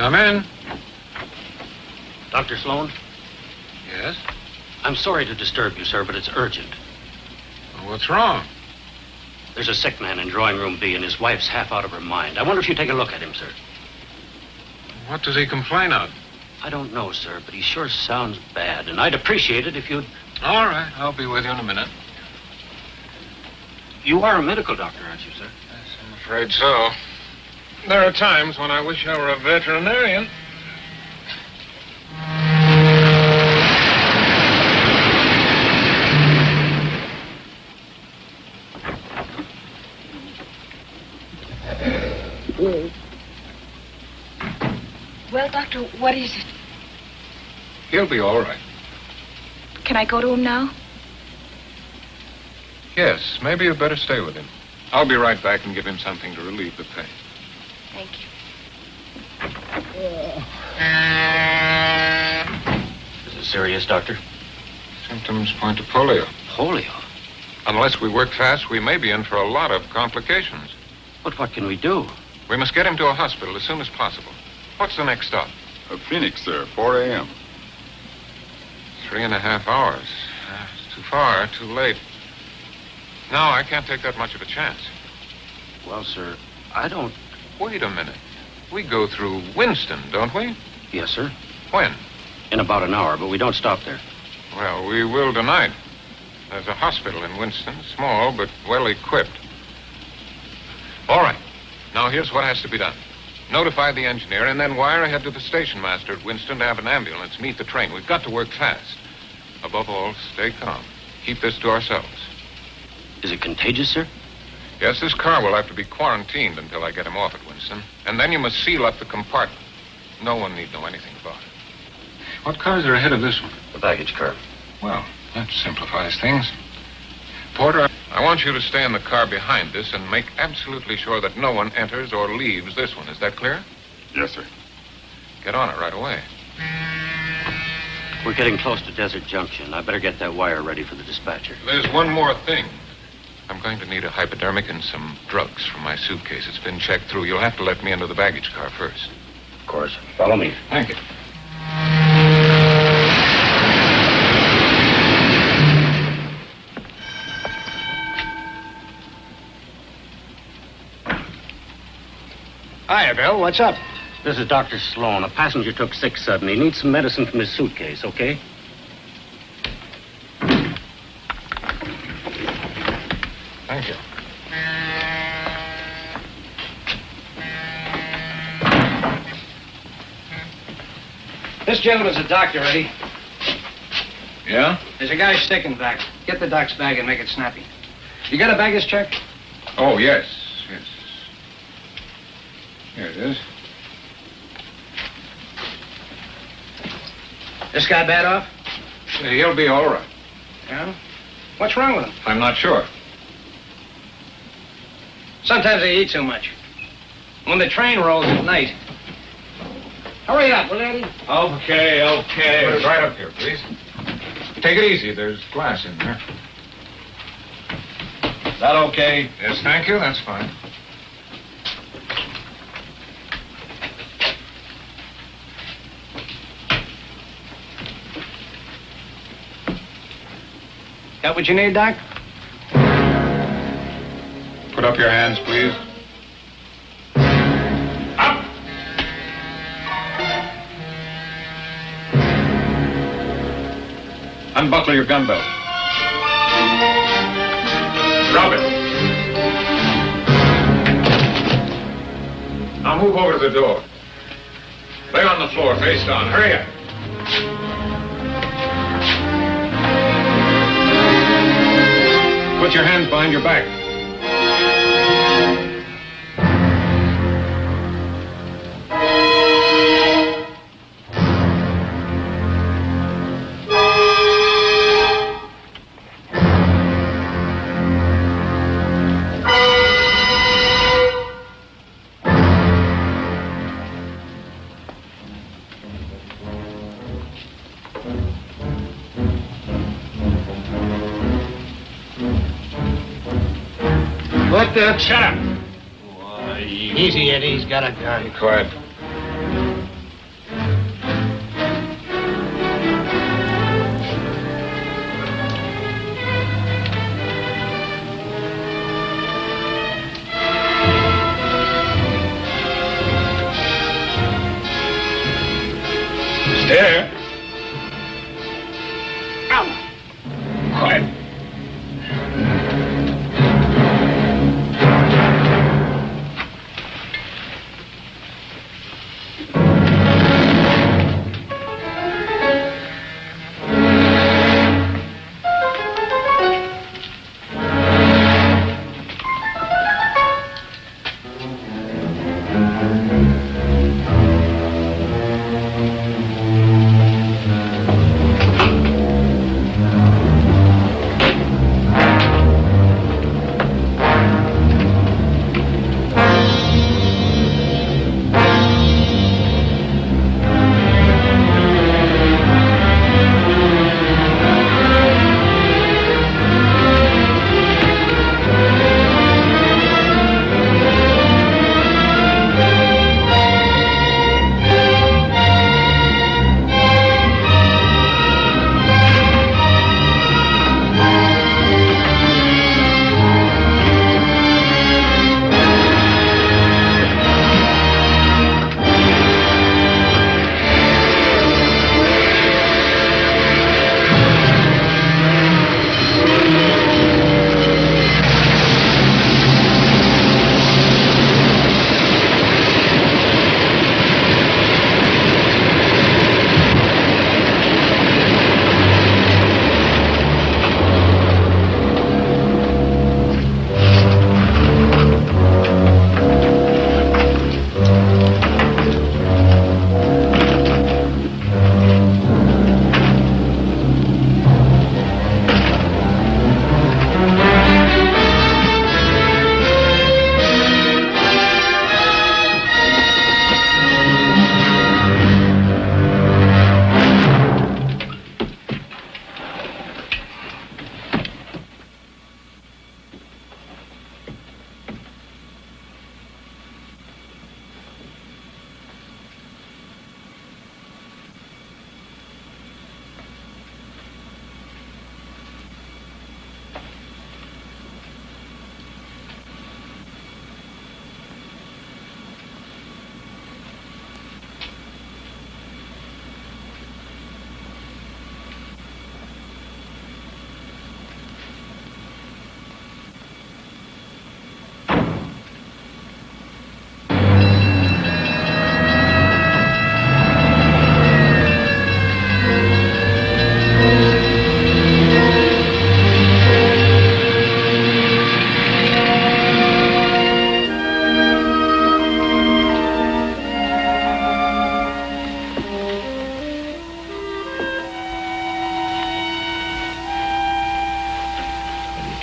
Come in. Dr. Sloan? Yes? I'm sorry to disturb you, sir, but it's urgent. Well, what's wrong? There's a sick man in drawing room B, and his wife's half out of her mind. I wonder if you take a look at him, sir. What does he complain of? I don't know, sir, but he sure sounds bad, and I'd appreciate it if you'd... All right, I'll be with you in a minute. You are a medical doctor, aren't you, sir? Yes, I'm afraid so. There are times when I wish I were a veterinarian. Well, Doctor, what is it? He'll be all right. Can I go to him now? Yes, maybe you'd better stay with him. I'll be right back and give him something to relieve the pain. Thank you. Is it serious, Doctor? Symptoms point to polio. Polio? Unless we work fast, we may be in for a lot of complications. But what can we do? We must get him to a hospital as soon as possible. What's the next stop? Phoenix, sir, 4 a.m. 3.5 hours. It's too far, too late. No, I can't take that much of a chance. Well, sir, I don't... Wait a minute. We go through Winston, don't we? Yes, sir. When? In about an hour, but we don't stop there. Well, we will tonight. There's a hospital in Winston, small but well equipped. All right. Now, here's what has to be done. Notify the engineer and then wire ahead to the station master at Winston to have an ambulance meet the train. We've got to work fast. Above all, stay calm. Keep this to ourselves. Is it contagious, sir? Yes, this car will have to be quarantined until I get him off at Winston. And then you must seal up the compartment. No one need know anything about it. What cars are ahead of this one? The baggage car. Well, that simplifies things. Porter, I want you to stay in the car behind this and make absolutely sure that no one enters or leaves this one. Is that clear? Yes, sir. Get on it right away. We're getting close to Desert Junction. I better get that wire ready for the dispatcher. There's one more thing. I'm going to need a hypodermic and some drugs from my suitcase. It's been checked through. You'll have to let me into the baggage car first. Of course. Follow me. Thank you. Hiya, Bill. What's up? This is Dr. Sloan. A passenger took sick suddenly. He needs some medicine from his suitcase, okay? Thank you. This gentleman's a doctor, Eddie. Yeah? There's a guy sticking back. Get the doc's bag and make it snappy. You got a baggage check? Oh, yes. Yes. Here it is. This guy bad off? He'll be all right. Yeah? What's wrong with him? I'm not sure. Sometimes they eat too much. When the train rolls at night. Hurry up, will you, Eddie? Okay. Put it right up here, please. Take it easy. There's glass in there. Is that okay? Yes, thank you. That's fine. Got what you need, Doc? Put up your hands, please. Up! Unbuckle your gun belt. Drop it. Now move over to the door. Lay on the floor, face down. Hurry up. Put your hands behind your back. What the? Shut up. Why, easy, Eddie. He's got a gun. Be quiet. Stare. Ow. Quiet.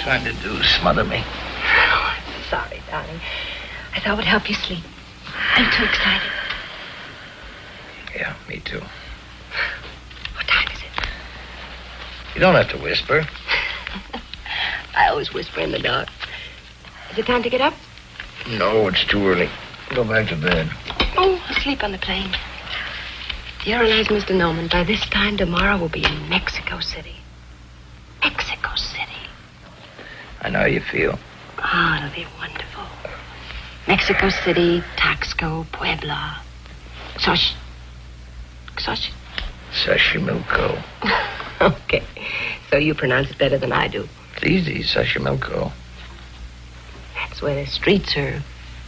Trying to do smother me. Oh, I'm sorry, darling. I thought it would help you sleep. I'm too excited. Yeah, me too. What time is it? You don't have to whisper. I always whisper in the dark. Is it time to get up? No, it's too early. Go back to bed. Oh, I'll sleep on the plane. Do you realize, Mr. Norman, by this time tomorrow we'll be in Mexico City. Mexico City. I know how you feel. Oh, it'll be wonderful. Mexico City, Taxco, Puebla. Xochimilco. Okay. So you pronounce it better than I do. It's easy, Xochimilco. That's where the streets are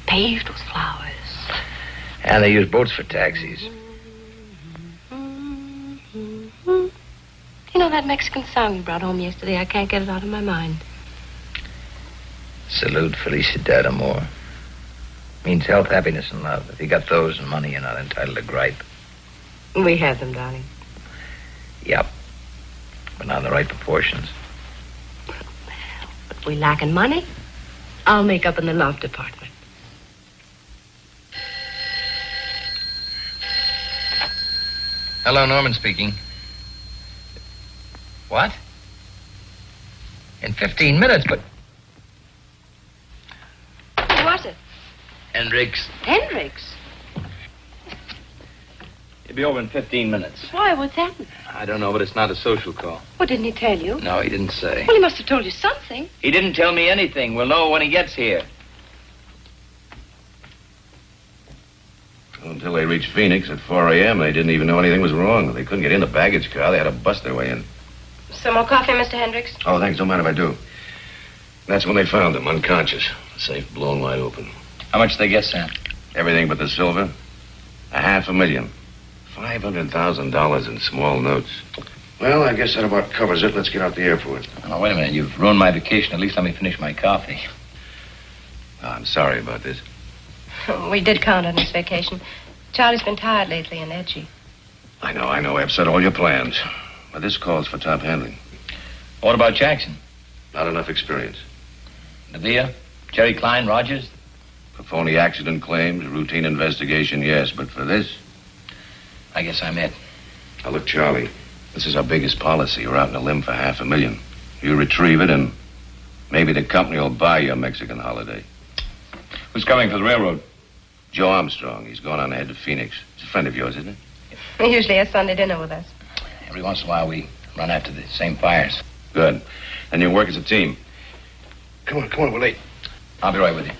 paved with flowers. And they use boats for taxis. You know that Mexican song you brought home yesterday? I can't get it out of my mind. Salute, felicidad, amor. Means health, happiness, and love. If you got those and money, you're not entitled to gripe. We have them, darling. Yep. But not in the right proportions. If we lack in money, I'll make up in the love department. Hello, Norman speaking. What? In 15 minutes, but... Who was it? Hendricks. Hendricks? He'll be over in 15 minutes. Why? What's happened? I don't know, but it's not a social call. Well, didn't he tell you? No, he didn't say. Well, he must have told you something. He didn't tell me anything. We'll know when he gets here. Until they reached Phoenix at 4 a.m., they didn't even know anything was wrong. They couldn't get in the baggage car. They had to bust their way in. Some more coffee, Mr. Hendricks? Oh, thanks. Don't mind if I do. That's when they found him, unconscious. Safe blown wide open. How much did they get, Sam? Everything but the silver. $500,000. $500,000 in small notes. Well, I guess that about covers it. Let's get out the airport. Oh, wait a minute. You've ruined my vacation. At least let me finish my coffee. Oh, I'm sorry about this. We did count on his vacation. Charlie's been tired lately and edgy. I know. I upset all your plans. But this calls for top handling. What about Jackson? Not enough experience. Nadia? Jerry Klein? Rogers? For phony accident claims, routine investigation, yes. But for this... I guess I'm it. Now, look, Charlie, this is our biggest policy. We're out on a limb for $500,000. You retrieve it, and maybe the company will buy you a Mexican holiday. Who's coming for the railroad? Joe Armstrong. He's going on ahead to Phoenix. He's a friend of yours, isn't he? He usually has Sunday dinner with us. Every once in a while, we run after the same fires. Good. And you work as a team. Come on, we're late. I'll be right with you.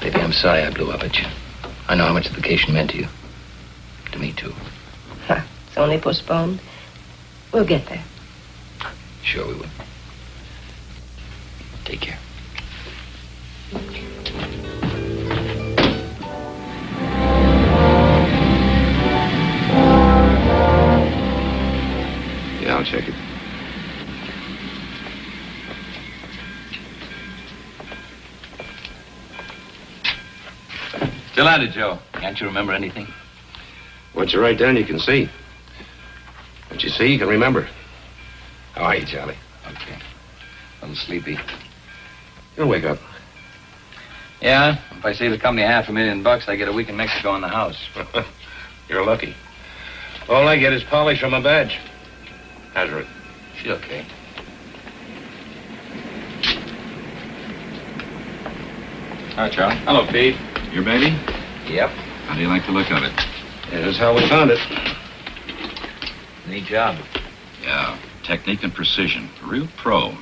Baby, I'm sorry I blew up at you. I know how much the vacation meant to you. To me, too. It's only postponed. We'll get there. Sure we will. Take care. Yeah, I'll check it. Still at it, Joe. Can't you remember anything? What you write down, you can see. What you see, you can remember. How are you, Charlie? Okay. A little sleepy. You'll wake up. Yeah, if I save the company $500,000, I get a week in Mexico on the house. You're lucky. All I get is polish on my badge. How's her? She's okay. Hi, Charlie. Hello, Pete. Your baby? Yep. How do you like the look of it? Yeah, that's how we found it. Neat job. Yeah, technique and precision. A real pro.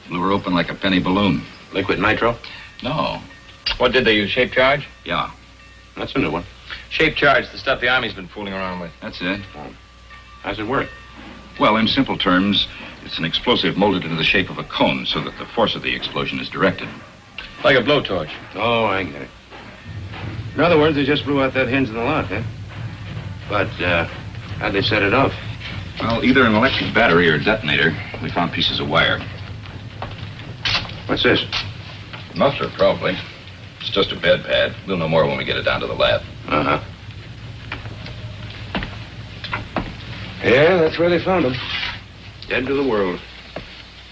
Blew her open like a penny balloon. Liquid nitro? No. What did they use, shape charge? Yeah. That's a new one. Shape charge, the stuff the Army's been fooling around with. That's it. How's it work? Well, in simple terms, it's an explosive molded into the shape of a cone so that the force of the explosion is directed. Like a blowtorch. Oh, I get it. In other words, they just blew out that hinge in the lock, eh? But, how'd they set it off? Well, either an electric battery or a detonator. We found pieces of wire. What's this? Muffler, probably. It's just a bed pad. We'll know more when we get it down to the lab. Uh-huh. Yeah, that's where they found him. Dead to the world.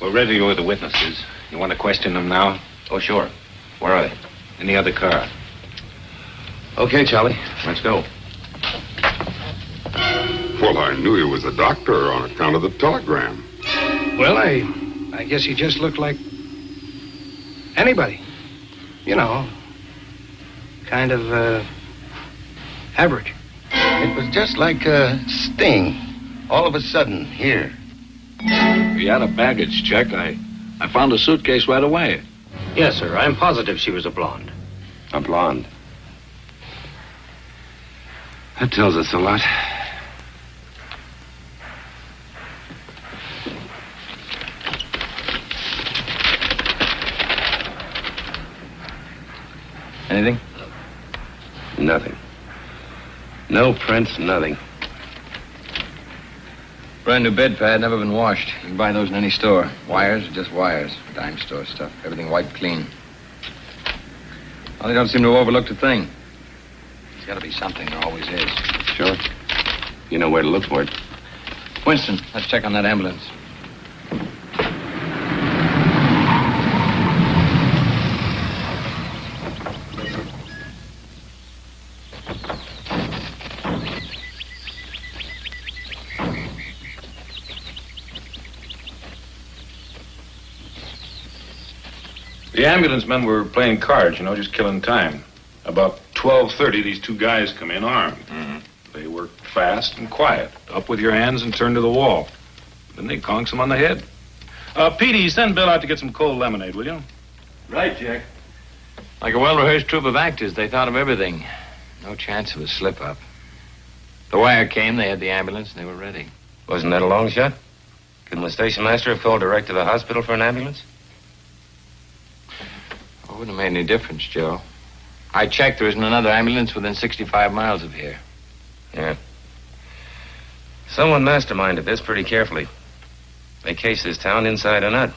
We're ready to go with the witnesses. You want to question them now? Oh, sure. Where are they? In the other car. Okay, Charlie. Let's go. Well, I knew he was a doctor on account of the telegram. Well, I guess he just looked like anybody. You know, kind of Average. It was just like a sting. All of a sudden, here. We had a baggage check. I found a suitcase right away. Yes, sir. I'm positive she was a blonde. A blonde. That tells us a lot. Anything? Nothing. No prints, nothing. Brand new bed pad, never been washed. You can buy those in any store. Wires are just wires. Dime store stuff. Everything wiped clean. Well, they don't seem to have overlooked a thing. There's got to be something. There always is. Sure. You know where to look for it. Winston, let's check on that ambulance. The ambulance men were playing cards, just killing time. About 12:30, these two guys come in armed. Mm-hmm. They worked fast and quiet. Up with your hands and turn to the wall. Then they conks them on the head. Petey, send Bill out to get some cold lemonade, will you? Right, Jack. Like a well-rehearsed troupe of actors, they thought of everything. No chance of a slip-up. The wire came, they had the ambulance, and they were ready. Wasn't that a long shot? Couldn't the station master have called direct to the hospital for an ambulance? It wouldn't have made any difference, Joe. I checked. There isn't another ambulance within 65 miles of here. Yeah. Someone masterminded this pretty carefully. They cased this town inside and out.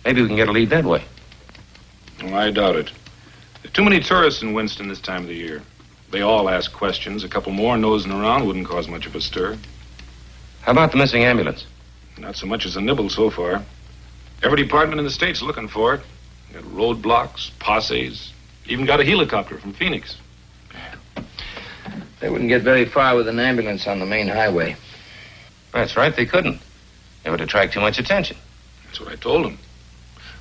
Maybe we can get a lead that way. Oh, I doubt it. There are too many tourists in Winston this time of the year. They all ask questions. A couple more nosing around wouldn't cause much of a stir. How about the missing ambulance? Not so much as a nibble so far. Every department in the state's looking for it. Got roadblocks, posses, even got a helicopter from Phoenix. They wouldn't get very far with an ambulance on the main highway. That's right, they couldn't. It would attract too much attention. That's what I told them.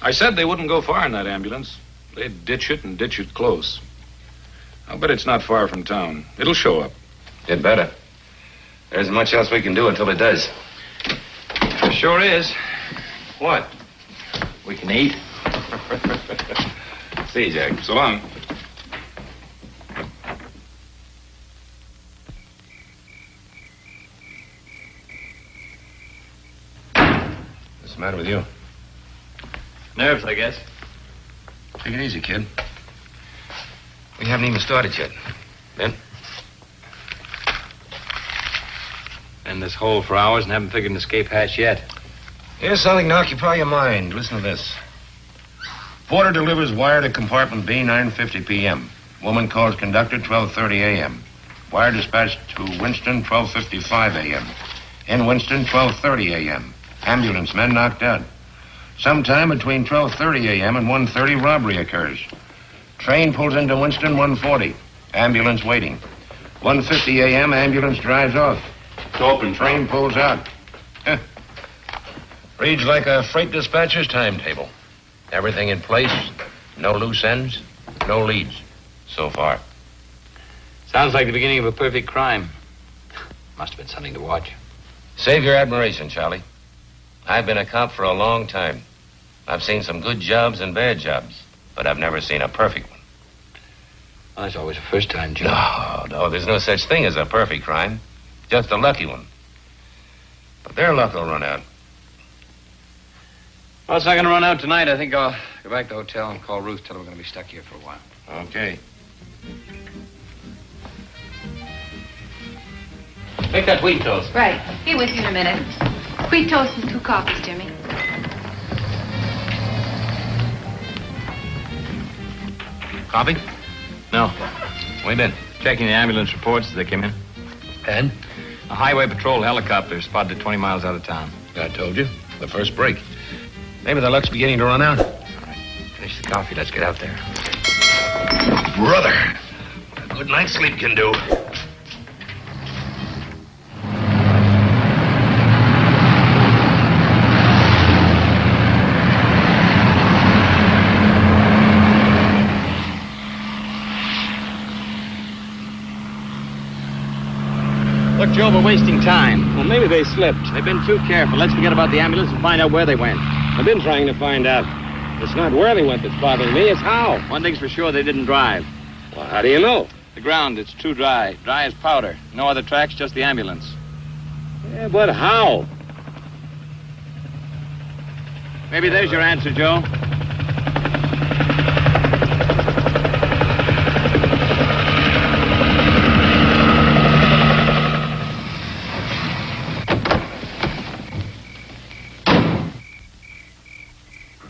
I said they wouldn't go far in that ambulance. They'd ditch it and ditch it close. I'll bet it's not far from town. It'll show up. It better. There isn't much else we can do until it does. There sure is. What? We can eat. See you, Jack. So long. What's the matter with you? Nerves, I guess. Take it easy, kid. We haven't even started yet. Then? Been this hole for hours and haven't figured an escape hatch yet. Here's something to occupy your mind. Listen to this. Porter delivers wire to compartment B, 9:50 p.m. Woman calls conductor, 12:30 a.m. Wire dispatched to Winston, 12:55 a.m. In Winston, 12:30 a.m. Ambulance men knocked out. Sometime between 12:30 a.m. and 1:30, robbery occurs. Train pulls into Winston, 1:40. Ambulance waiting. 1:50 a.m., ambulance drives off. It's open. Train pulls out. Reads like a freight dispatcher's timetable. Everything in place, no loose ends, no leads. So far. Sounds like the beginning of a perfect crime. Must have been something to watch. Save your admiration, Charlie. I've been a cop for a long time. I've seen some good jobs and bad jobs, but I've never seen a perfect one. Well, that's always a first time, Joe. No, there's no such thing as a perfect crime. Just a lucky one. But their luck will run out. Well, it's not going to run out tonight. I think I'll go back to the hotel and call Ruth, tell her we're going to be stuck here for a while. Okay. Make that wheat toast. Right. Be with you in a minute. Wheat toast and 2 coffees, Jimmy. Coffee? No. Where you been? Checking the ambulance reports as they came in. And? A highway patrol helicopter spotted 20 miles out of town. I told you. The first break. Maybe the luck's beginning to run out. All right. Finish the coffee. Let's get out there. Brother, a good night's sleep can do. Look, Joe, we're wasting time. Well, maybe they slipped. They've been too careful. Let's forget about the ambulance and find out where they went. I've been trying to find out. It's not where they went that's bothering me, it's how. One thing's for sure, they didn't drive. Well, how do you know? The ground, it's too dry. Dry as powder. No other tracks, just the ambulance. Yeah, but how? Maybe there's your answer, Joe.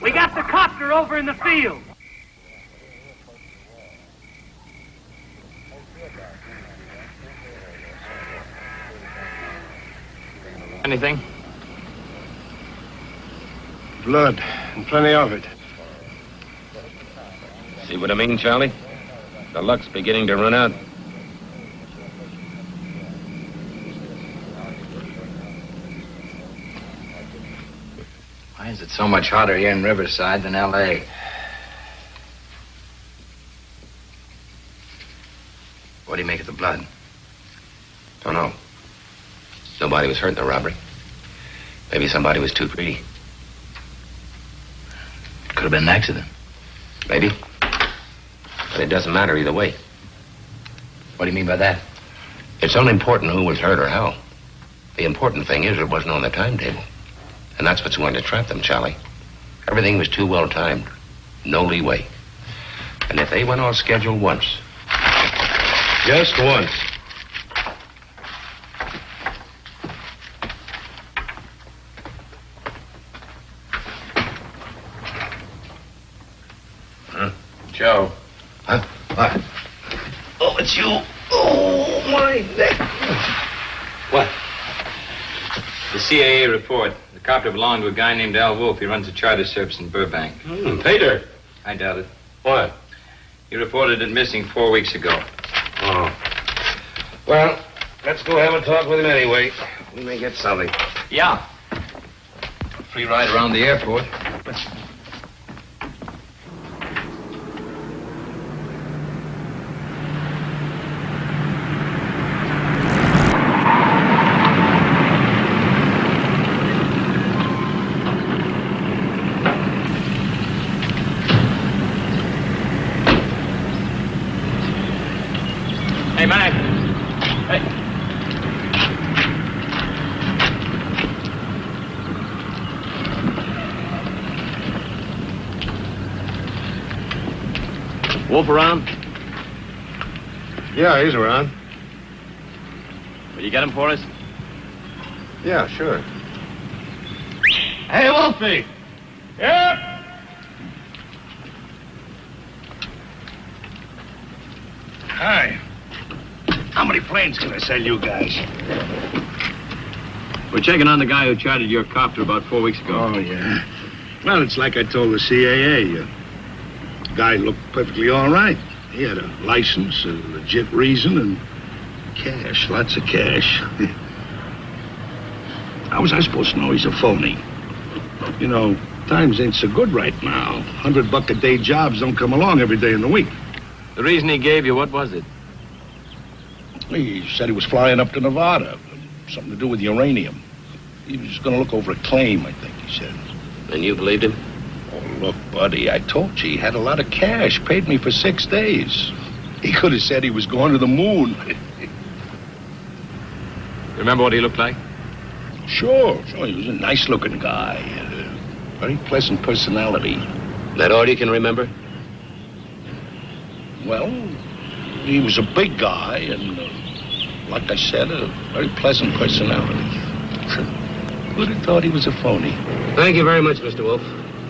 We got the copter over in the field. Anything? Blood, and plenty of it. See what I mean, Charlie? The luck's beginning to run out. Why is it so much hotter here in Riverside than L.A.? What do you make of the blood? Don't know. Nobody was hurt in the robbery. Maybe somebody was too greedy. Could have been an accident. Maybe. But it doesn't matter either way. What do you mean by that? It's unimportant who was hurt or how. The important thing is it wasn't on the timetable. And that's what's going to trap them, Charlie. Everything was too well timed. No leeway. And if they went off schedule once. Just once. Joe. Huh? What? Oh, it's you. Oh, my neck. What? The CAA report. The copter belonged to a guy named Al Wolf. He runs a charter service in Burbank. Peter. I doubt it. What? He reported it missing 4 weeks ago. Oh. Well, let's go have a talk with him anyway. We may get something. Yeah. Free ride around the airport. Hey, Mac. Hey. Wolf around? Yeah, he's around. Will you get him for us? Yeah, sure. Hey, Wolfie. Yep. Hi. How many planes can I sell you guys? We're checking on the guy who chartered your copter about 4 weeks ago. Oh, yeah. Well, it's like I told the CAA. The guy looked perfectly all right. He had a license, a legit reason, and cash, lots of cash. How was I supposed to know he's a phony? You know, times ain't so good right now. $100 a day jobs don't come along every day in the week. The reason he gave you, what was it? He said he was flying up to Nevada. Something to do with uranium. He was going to look over a claim, I think he said. And you believed him? Oh, look, buddy, I told you he had a lot of cash. Paid me for 6 days. He could have said he was going to the moon. Remember what he looked like? Sure. He was a nice-looking guy. Had a very pleasant personality. That all you can remember? Well, he was a big guy and, like I said, a very pleasant personality. Who'd have thought he was a phony? Thank you very much, Mr. Wolf.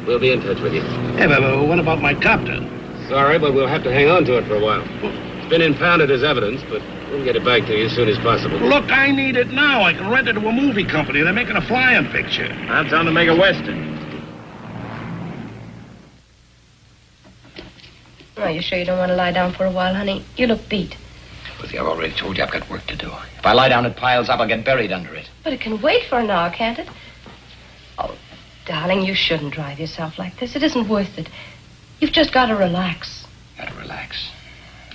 We'll be in touch with you. Hey, but what about my copter? Sorry, but we'll have to hang on to it for a while. It's been impounded as evidence, but we'll get it back to you as soon as possible. Look, I need it now. I can rent it to a movie company. They're making a flying picture. I'm trying to make a Western. Are you sure you don't want to lie down for a while, honey? You look beat. Ruthie, I've already told you I've got work to do. If I lie down, it piles up. I'll get buried under it. But it can wait for an hour, can't it? Oh, darling, you shouldn't drive yourself like this. It isn't worth it. You've just got to relax. Got to relax.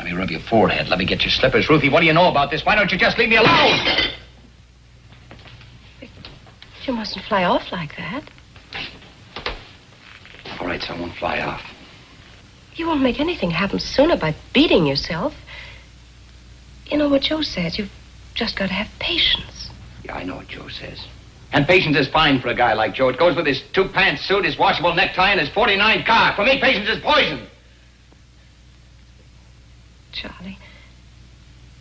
Let me rub your forehead. Let me get your slippers. Ruthie, what do you know about this? Why don't you just leave me alone? You mustn't fly off like that. All right, so I won't fly off. You won't make anything happen sooner by beating yourself. You know what Joe says. You've just got to have patience. Yeah, I know what Joe says. And patience is fine for a guy like Joe. It goes with his 2-pants suit, his washable necktie, and his 49 car. For me, patience is poison. Charlie,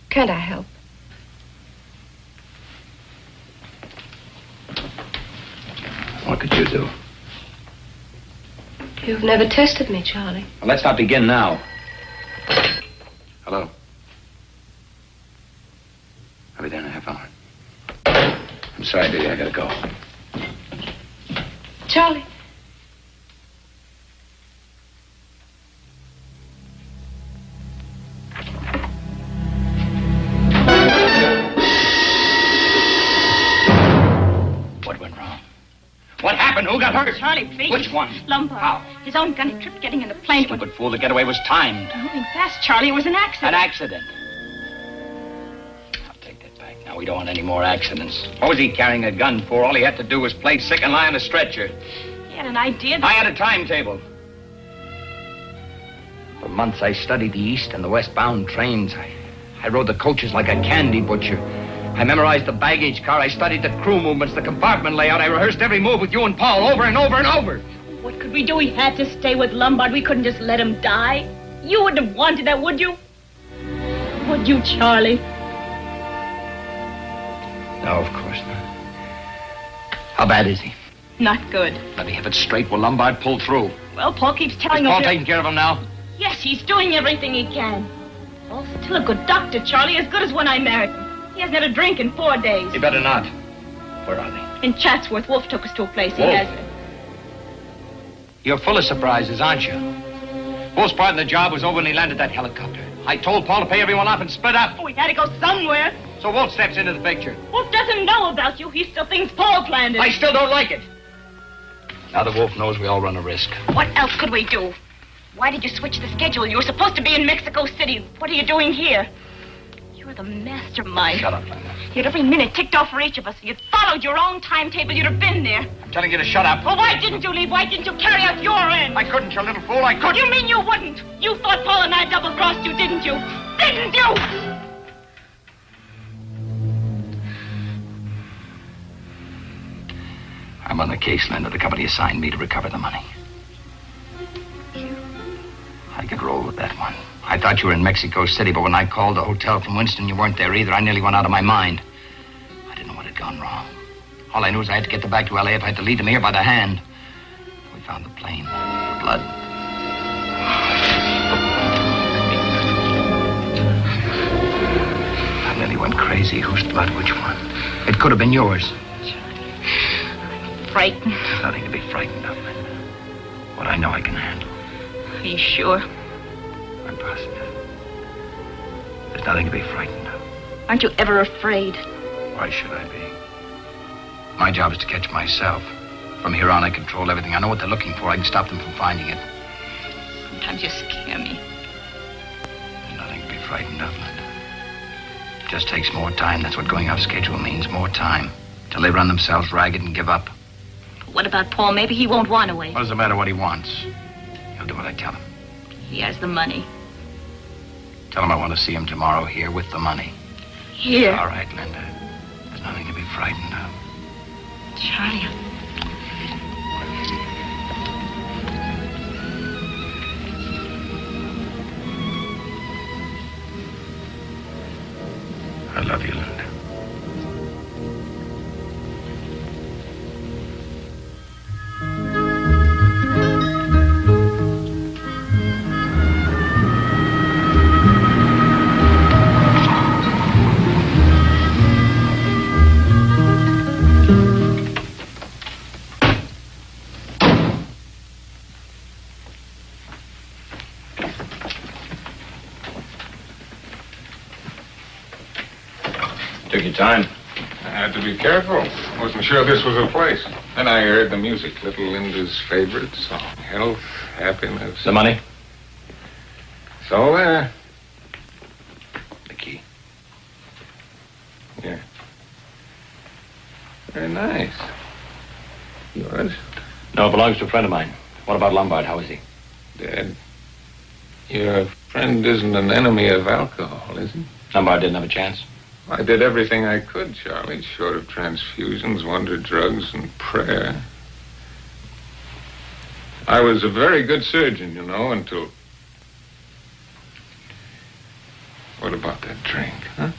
can't I help? What could you do? You've never tested me, Charlie. Well, let's not begin now. Hello. I'll be there in a half hour. I'm sorry, baby. I gotta go. Charlie. What went wrong? What happened? Who got hurt? Charlie, please. Which one? Lombard. How? His own gun had tripped getting in the plane. Stupid fool. The getaway was timed. Moving fast, Charlie. It was an accident. An accident. I'll take that back. Now, we don't want any more accidents. What was he carrying a gun for? All he had to do was play sick and lie on a stretcher. He had an idea that... I had a timetable. For months, I studied the east and the westbound trains. I rode the coaches like a candy butcher. I memorized the baggage car. I studied the crew movements, the compartment layout. I rehearsed every move with you and Paul over and over and over. What could we do? We had to stay with Lombard. We couldn't just let him die. You wouldn't have wanted that, would you? Would you, Charlie? No, of course not. How bad is he? Not good. Let me have it straight. Will Lombard pull through? Well, Paul keeps telling Is us... Paul taking care of him now? Yes, he's doing everything he can. Paul's still a good doctor, Charlie, as good as when I married him. He hasn't had a drink in 4 days. He better not. Where are they? In Chatsworth. Wolf took us to a place he Wolf? has. You're full of surprises, aren't you? Wolf's part of the job was over when he landed that helicopter. I told Paul to pay everyone off and split up. Oh, we had to go somewhere. So Wolf steps into the picture. Wolf doesn't know about you. He still thinks Paul planned it. I still don't like it. Now that Wolf knows, we all run a risk. What else could we do? Why did you switch the schedule? You were supposed to be in Mexico City. What are you doing here? You're the mastermind. Shut up, Linda. You'd every minute ticked off for each of us. If you'd followed your own timetable, you'd have been there. I'm telling you to shut up. Well, why didn't you leave? Why didn't you carry out your end? I couldn't, you little fool. I couldn't. You mean you wouldn't? You thought Paul and I double-crossed you, didn't you? Didn't you? I'm on the case, Linda. The company assigned me to recover the money. I could roll with that one. I thought you were in Mexico City, but when I called the hotel from Winston, you weren't there either. I nearly went out of my mind. I didn't know what had gone wrong. All I knew was I had to get them back to L.A. if I had to lead them here by the hand. We found the plane. The blood. I nearly went crazy. Whose blood? Which one? It could have been yours. Frightened. There's nothing to be frightened of, Linda. What I know I can handle. Are you sure? I'm positive. There's nothing to be frightened of. Aren't you ever afraid? Why should I be? My job is to catch myself. From here on, I control everything. I know what they're looking for. I can stop them from finding it. Sometimes you scare me. There's nothing to be frightened of, Linda. It just takes more time. That's what going off schedule means. More time. Till they run themselves ragged and give up. What about Paul? Maybe he won't want to wait. What does it matter what he wants? He'll do what I tell him. He has the money. Tell him I want to see him tomorrow here with the money. Here? All right, Linda. There's nothing to be frightened of. Charlie. I love you, Linda. Took your time. I had to be careful. Wasn't sure this was a place. Then I heard the music. Little Linda's favorite song. Health, happiness. The money? It's all there. No, it belongs to a friend of mine. What about Lombard? How is he? Dead. Your friend isn't an enemy of alcohol, is he? Lombard didn't have a chance. I did everything I could, Charlie, short of transfusions, wonder drugs, and prayer. I was a very good surgeon, you know, until... What about that drink, huh?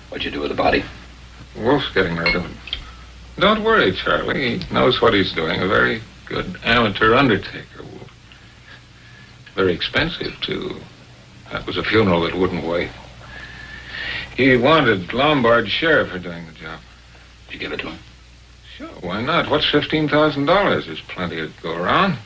What'd you do with the body? Wolf's getting rid of it. Don't worry, Charlie. He knows what he's doing. A very good amateur undertaker, Wolf. Very expensive, too. That was a funeral that wouldn't wait. He wanted Lombard's share for doing the job. Did you give it to him? Sure, why not? What's $15,000? There's plenty to go around.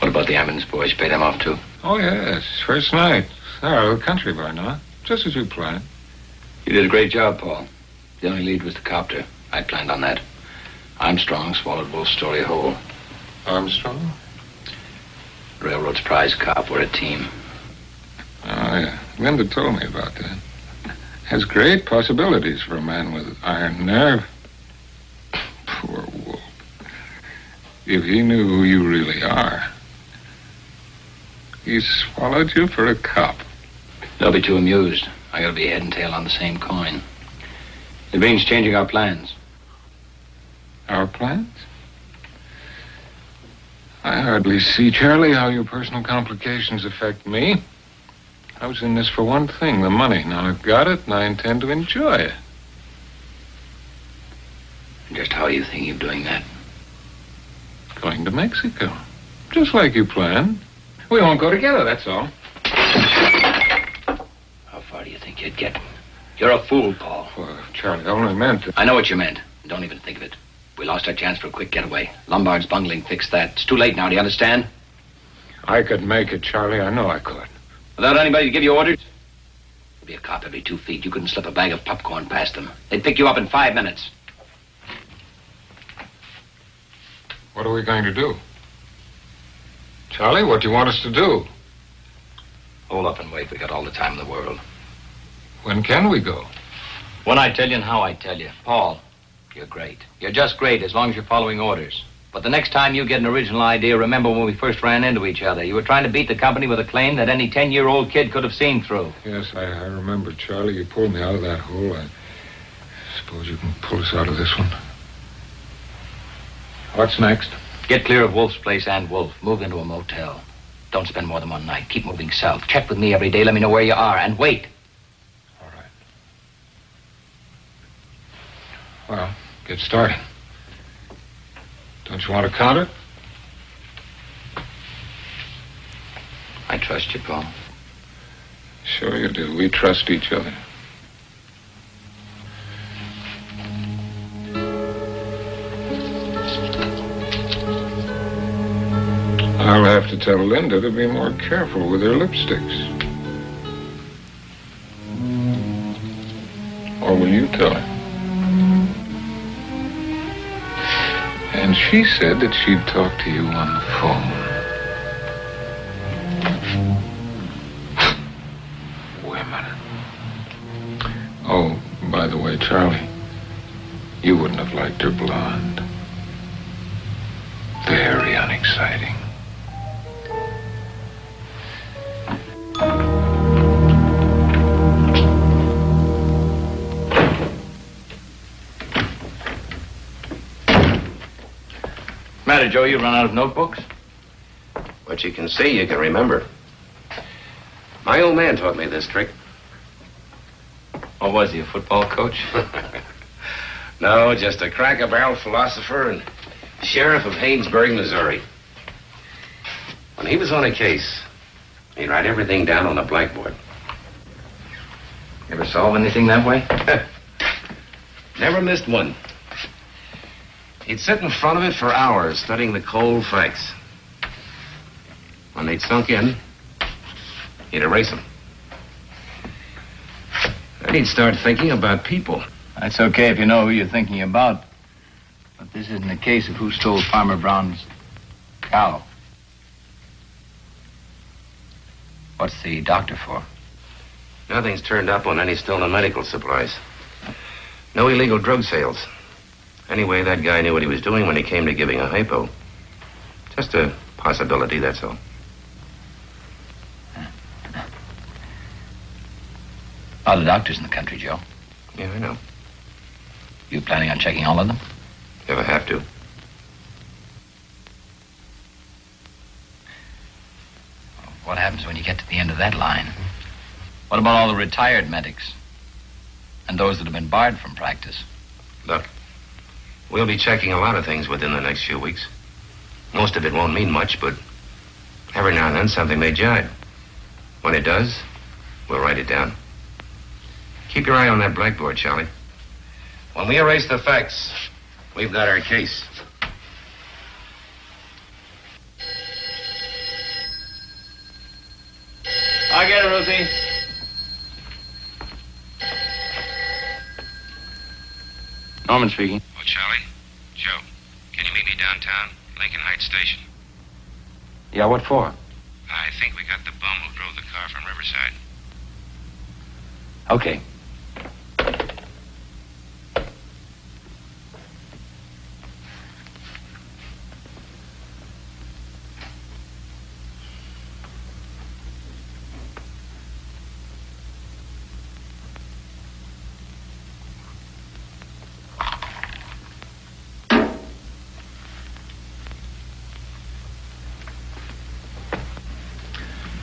What about the ambulance boys? You paid them off, too? Oh, yes. First night. Oh, the country by now. Just as you planned. You did a great job, Paul. The only lead was the copter. I planned on that. Armstrong swallowed Wolf's story whole. Armstrong? Railroad's prize cop. We're a team. Oh, yeah. Linda told me about that. Has great possibilities for a man with iron nerve. Poor Wolf. If he knew who you really are. He swallowed you for a cop. They'll be too amused. I gotta be head and tail on the same coin. It means changing our plans. Our plans? I hardly see, Charlie, how your personal complications affect me. I was in this for one thing, the money. Now I've got it, and I intend to enjoy it. Just how are you thinking of doing that? Going to Mexico. Just like you planned. We won't go together, that's all. How far do you think you'd get? You're a fool, Paul. Well, Charlie, I only meant to... I know what you meant. Don't even think of it. We lost our chance for a quick getaway. Lombard's bungling fixed that. It's too late now, do you understand? I could make it, Charlie. I know I could. Without anybody to give you orders? There'd be a cop every 2 feet. You couldn't slip a bag of popcorn past them. They'd pick you up in 5 minutes. What are we going to do? Charlie, what do you want us to do? Hold up and wait. We got all the time in the world. When can we go? When I tell you and how I tell you. Paul, you're great. You're just great as long as you're following orders. But the next time you get an original idea, remember when we first ran into each other. You were trying to beat the company with a claim that any 10-year-old kid could have seen through. Yes, I remember, Charlie. You pulled me out of that hole. I suppose you can pull us out of this one. What's next? Get clear of Wolf's place and Wolf. Move into a motel. Don't spend more than one night. Keep moving south. Check with me every day. Let me know where you are. And wait. All right. Well, get started. Don't you want to count it? I trust you, Paul. Sure you do. We trust each other. I'll have to tell Linda to be more careful with her lipsticks. Or will you tell her? And she said that she'd talk to you on the phone. Women. Oh, by the way, Charlie, you wouldn't have liked her blonde. Very unexciting. Matter, Joe, you run out of notebooks? What you can see, you can remember. My old man taught me this trick. What was he, a football coach? No, just a crack-a-barrel philosopher and sheriff of Haynesburg, Missouri. When he was on a case, he'd write everything down on a blackboard. Ever solve anything that way? Never missed one. He'd sit in front of it for hours, studying the cold facts. When they'd sunk in, he'd erase them. Then he'd start thinking about people. That's okay if you know who you're thinking about. But But this isn't a case of who stole Farmer Brown's cow. What's the doctor for? Nothing's turned up on any stolen medical supplies. No illegal drug sales. Anyway, that guy knew what he was doing when he came to giving a hypo. Just a possibility, that's all. A lot of doctors in the country, Joe. Yeah, I know. You planning on checking all of them? If I have to. What happens when you get to the end of that line? What about all the retired medics? And those that have been barred from practice? Look, we'll be checking a lot of things within the next few weeks. Most of it won't mean much, but every now and then something may jibe. When it does, we'll write it down. Keep your eye on that blackboard, Charlie. When we erase the facts, we've got our case. I get it, Rosie. Norman speaking. Oh, Charlie? Joe, can you meet me downtown, Lincoln Heights Station? Yeah, what for? I think we got the bum who drove the car from Riverside. Okay.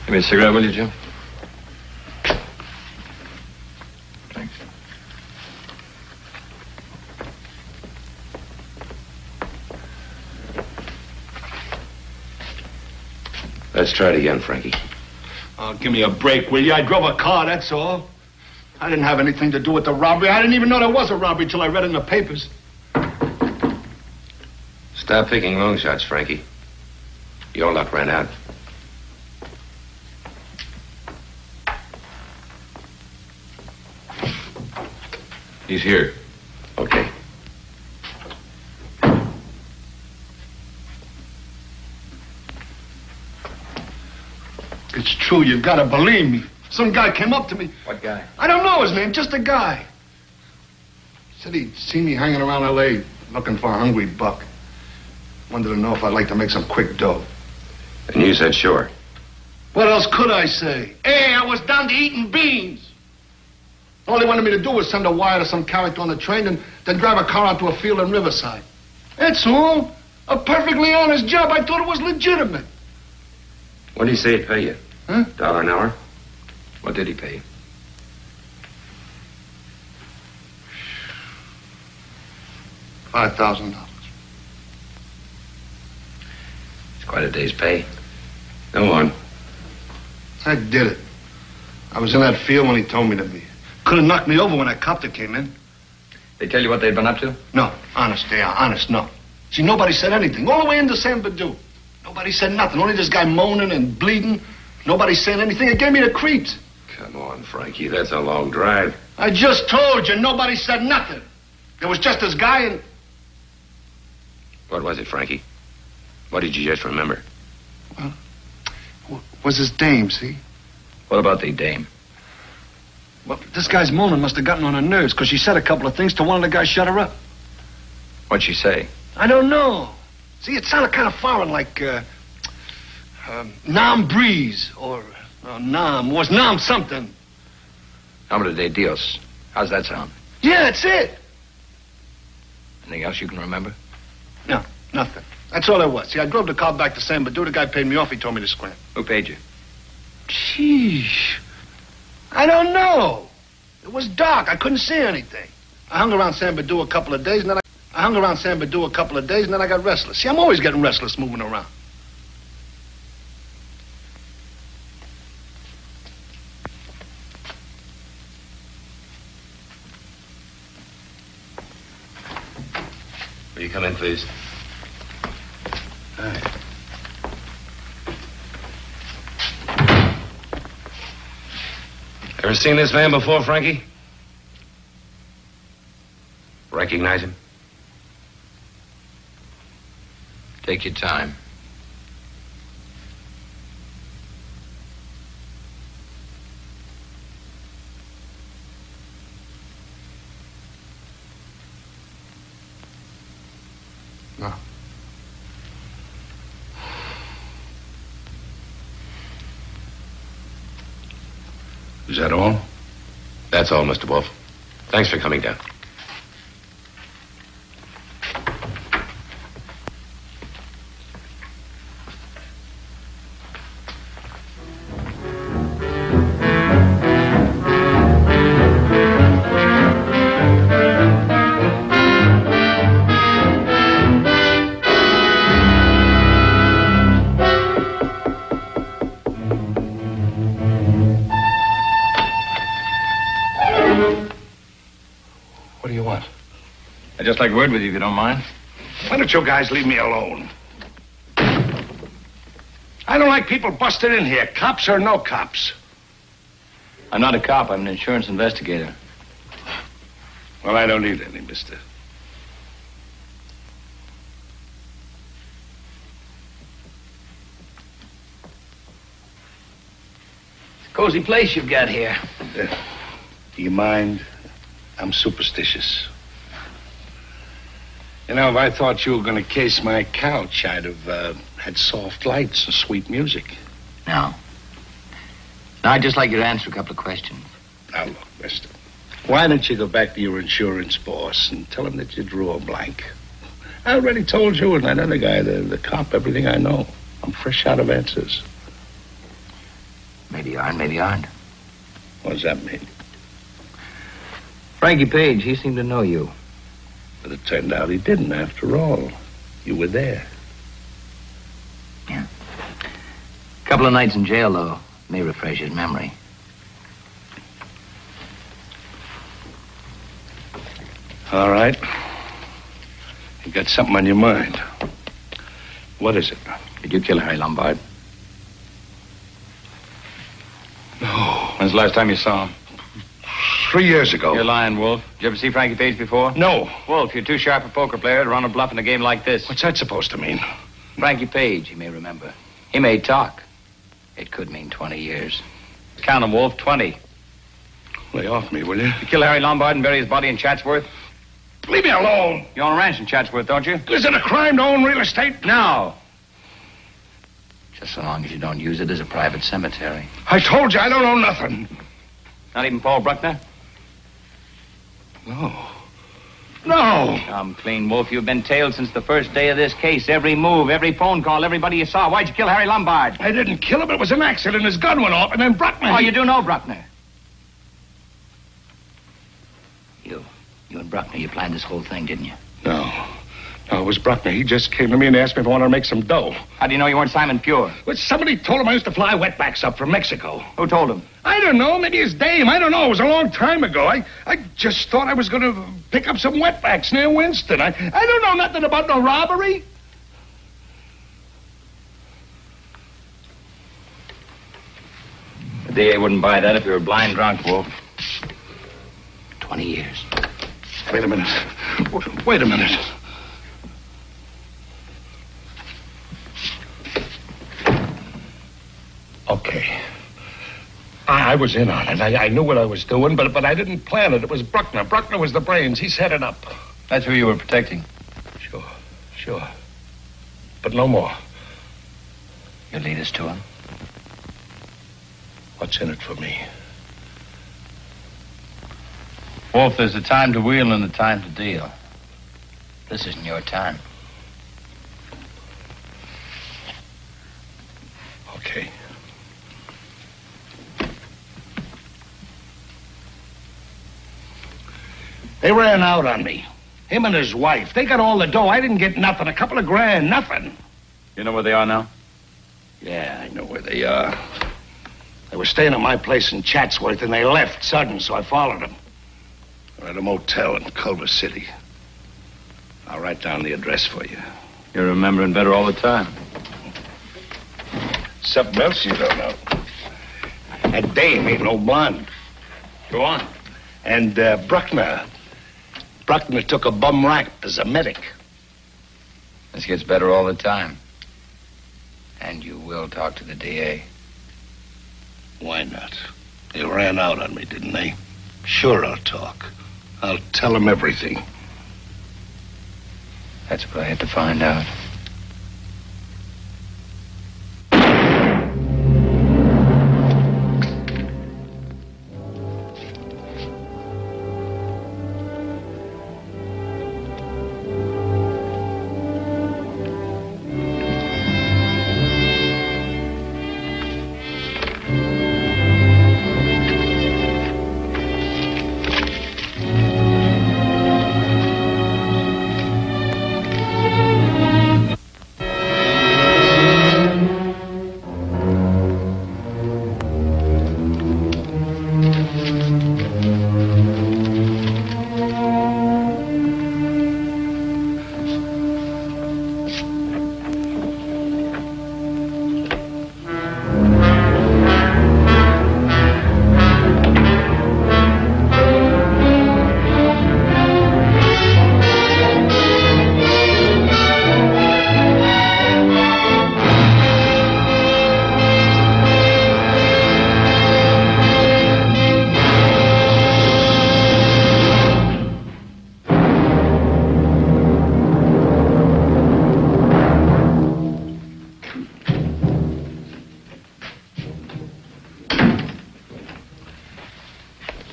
Give me a cigarette, will you, Jim? Thanks. Let's try it again, Frankie. Oh, give me a break, will you? I drove a car, that's all. I didn't have anything to do with the robbery. I didn't even know there was a robbery till I read it in the papers. Stop picking long shots, Frankie. Your luck ran out. He's here. Okay. It's true, you've got to believe me. Some guy came up to me. What guy? I don't know his name, just a guy. Said he'd seen me hanging around L.A. looking for a hungry buck. Wanted to know if I'd like to make some quick dough. And you said sure. What else could I say? Hey, I was down to eating beans. All they wanted me to do was send a wire to some character on the train and then drive a car out to a field in Riverside. That's all. A perfectly honest job. I thought it was legitimate. What did he say he'd pay you? Huh? $1 an hour? What did he pay you? $5,000. It's quite a day's pay. Go on. I did it. I was in that field when he told me to be. Could have knocked me over when that copter came in. They tell you what they'd been up to? No, honest, they are. Honest, no. See, nobody said anything. All the way into San Badu. Nobody said nothing. Only this guy moaning and bleeding. Nobody saying anything. It gave me the creeps. Come on, Frankie. That's a long drive. I just told you, nobody said nothing. There was just this guy and... What was it, Frankie? What did you just remember? Well, was his dame, see? What about the dame? Well, this guy's moaning must have gotten on her nerves because she said a couple of things to one of the guys shut her up. What'd she say? I don't know. See, it sounded kind of foreign, like, Nam Breeze, or Nam. Was Nam something. Nombre de Dios. How's that sound? Yeah, that's it. Anything else you can remember? No, nothing. That's all there was. See, I drove the car back to San Badu. The guy paid me off. He told me to scram. Who paid you? Sheesh. I don't know. It was dark. I couldn't see anything. I hung around San Badu a couple of days, and then I got restless. See, I'm always getting restless moving around. Will you come in, please? All right. Ever seen this man before, Frankie? Recognize him? Take your time. No. Is that all? That's all, Mr. Wolf. Thanks for coming down. What do you want? I'd just like a word with you, if you don't mind. Why don't you guys leave me alone? I don't like people busting in here, cops or no cops. I'm not a cop. I'm an insurance investigator. Well, I don't need any, mister. It's a cozy place you've got here. Do you mind? I'm superstitious. You know, if I thought you were going to case my couch, I'd have had soft lights and sweet music. No. Now, I'd just like you to answer a couple of questions. Now, look, mister. Why don't you go back to your insurance boss and tell him that you drew a blank? I already told you and that other guy, the cop, everything I know. I'm fresh out of answers. Maybe you are, maybe you aren't. What does that mean? Frankie Page, he seemed to know you. But it turned out he didn't, after all. You were there. Yeah. A couple of nights in jail, though, may refresh his memory. All right. You got something on your mind. What is it? Did you kill Harry Lombard? No. When's the last time you saw him? 3 years ago. You're lying, Wolf. Did you ever see Frankie Page before? No. Wolf, you're too sharp a poker player to run a bluff in a game like this. What's that supposed to mean? Frankie Page, you may remember. He may talk. It could mean 20 years. Count him, Wolf. 20. Lay off me, will you? You kill Harry Lombard and bury his body in Chatsworth? Leave me alone. You own a ranch in Chatsworth, don't you? Is it a crime to own real estate? No. Just so long as you don't use it as a private cemetery. I told you I don't own nothing. Not even Paul Bruckner? No. No. Come clean, Wolf. You've been tailed since the first day of this case. Every move, every phone call, everybody you saw. Why'd you kill Harry Lombard? I didn't kill him. It was an accident. His gun went off, and then Bruckner... Oh, you do know Bruckner? You and Bruckner, you planned this whole thing, didn't you? No. No, it was Bruckner. He just came to me and asked me if I wanted to make some dough. How do you know you weren't Simon Pure? Well, somebody told him I used to fly wetbacks up from Mexico. Who told him? I don't know. Maybe his dame. I don't know. It was a long time ago. I just thought I was going to pick up some wetbacks near Winston. I don't know nothing about no robbery. The DA wouldn't buy that if you were blind drunk, Wolf. 20 years. Wait a minute. Wait a minute. Okay. I was in on it. I knew what I was doing, but I didn't plan it. It was Bruckner. Bruckner was the brains. He set it up. That's who you were protecting. Sure. But no more. You'll lead us to him? What's in it for me? Wolf, there's a time to wheel and a time to deal. This isn't your time. Okay. They ran out on me. Him and his wife. They got all the dough. I didn't get nothing. A couple of grand. Nothing. You know where they are now? Yeah, I know where they are. They were staying at my place in Chatsworth, and they left sudden, so I followed them. They're at a motel in Culver City. I'll write down the address for you. You're remembering better all the time. Something else you don't know. That dame ain't no blonde. Go on. And Bruckner took a bum rap as a medic. This gets better all the time. And you will talk to the DA. Why not? They ran out on me, didn't they? Sure, I'll talk. I'll tell them everything. That's what I had to find out.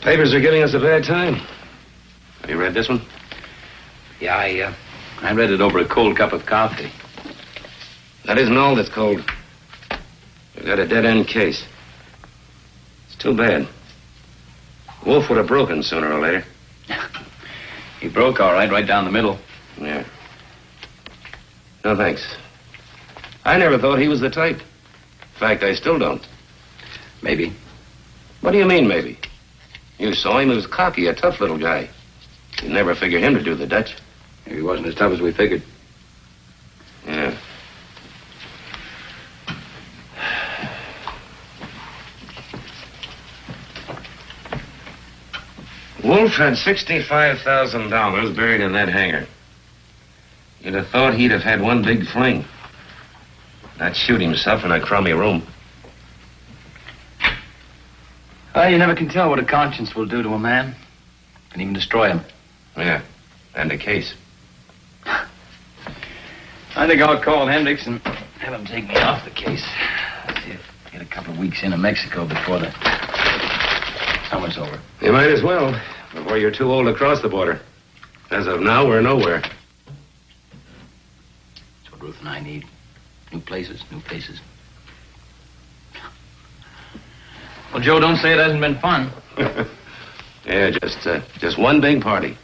Papers are giving us a bad time. Have you read this one? Yeah, I read it over a cold cup of coffee. That isn't all that's cold. We've got a dead-end case. It's too bad. Wolf would have broken sooner or later. He broke all right down the middle. Yeah. No, thanks. I never thought he was the type. In fact, I still don't. Maybe. What do you mean, maybe? You saw him. He was cocky, a tough little guy. You'd never figure him to do the Dutch. Maybe he wasn't as tough as we figured. Yeah. Wolf had $65,000 buried in that hangar. You'd have thought he'd have had one big fling. Not shoot himself in a crummy room. Well, you never can tell what a conscience will do to a man. Can even destroy him. Yeah, and a case. I think I'll call Hendricks and have him take me off the case. Let's see if I get a couple of weeks into Mexico before the summer's over. You might as well, before you're too old to cross the border. As of now, we're nowhere. That's what Ruth and I need. New places, new faces. Well, Joe, don't say it hasn't been fun. Yeah, just one big party.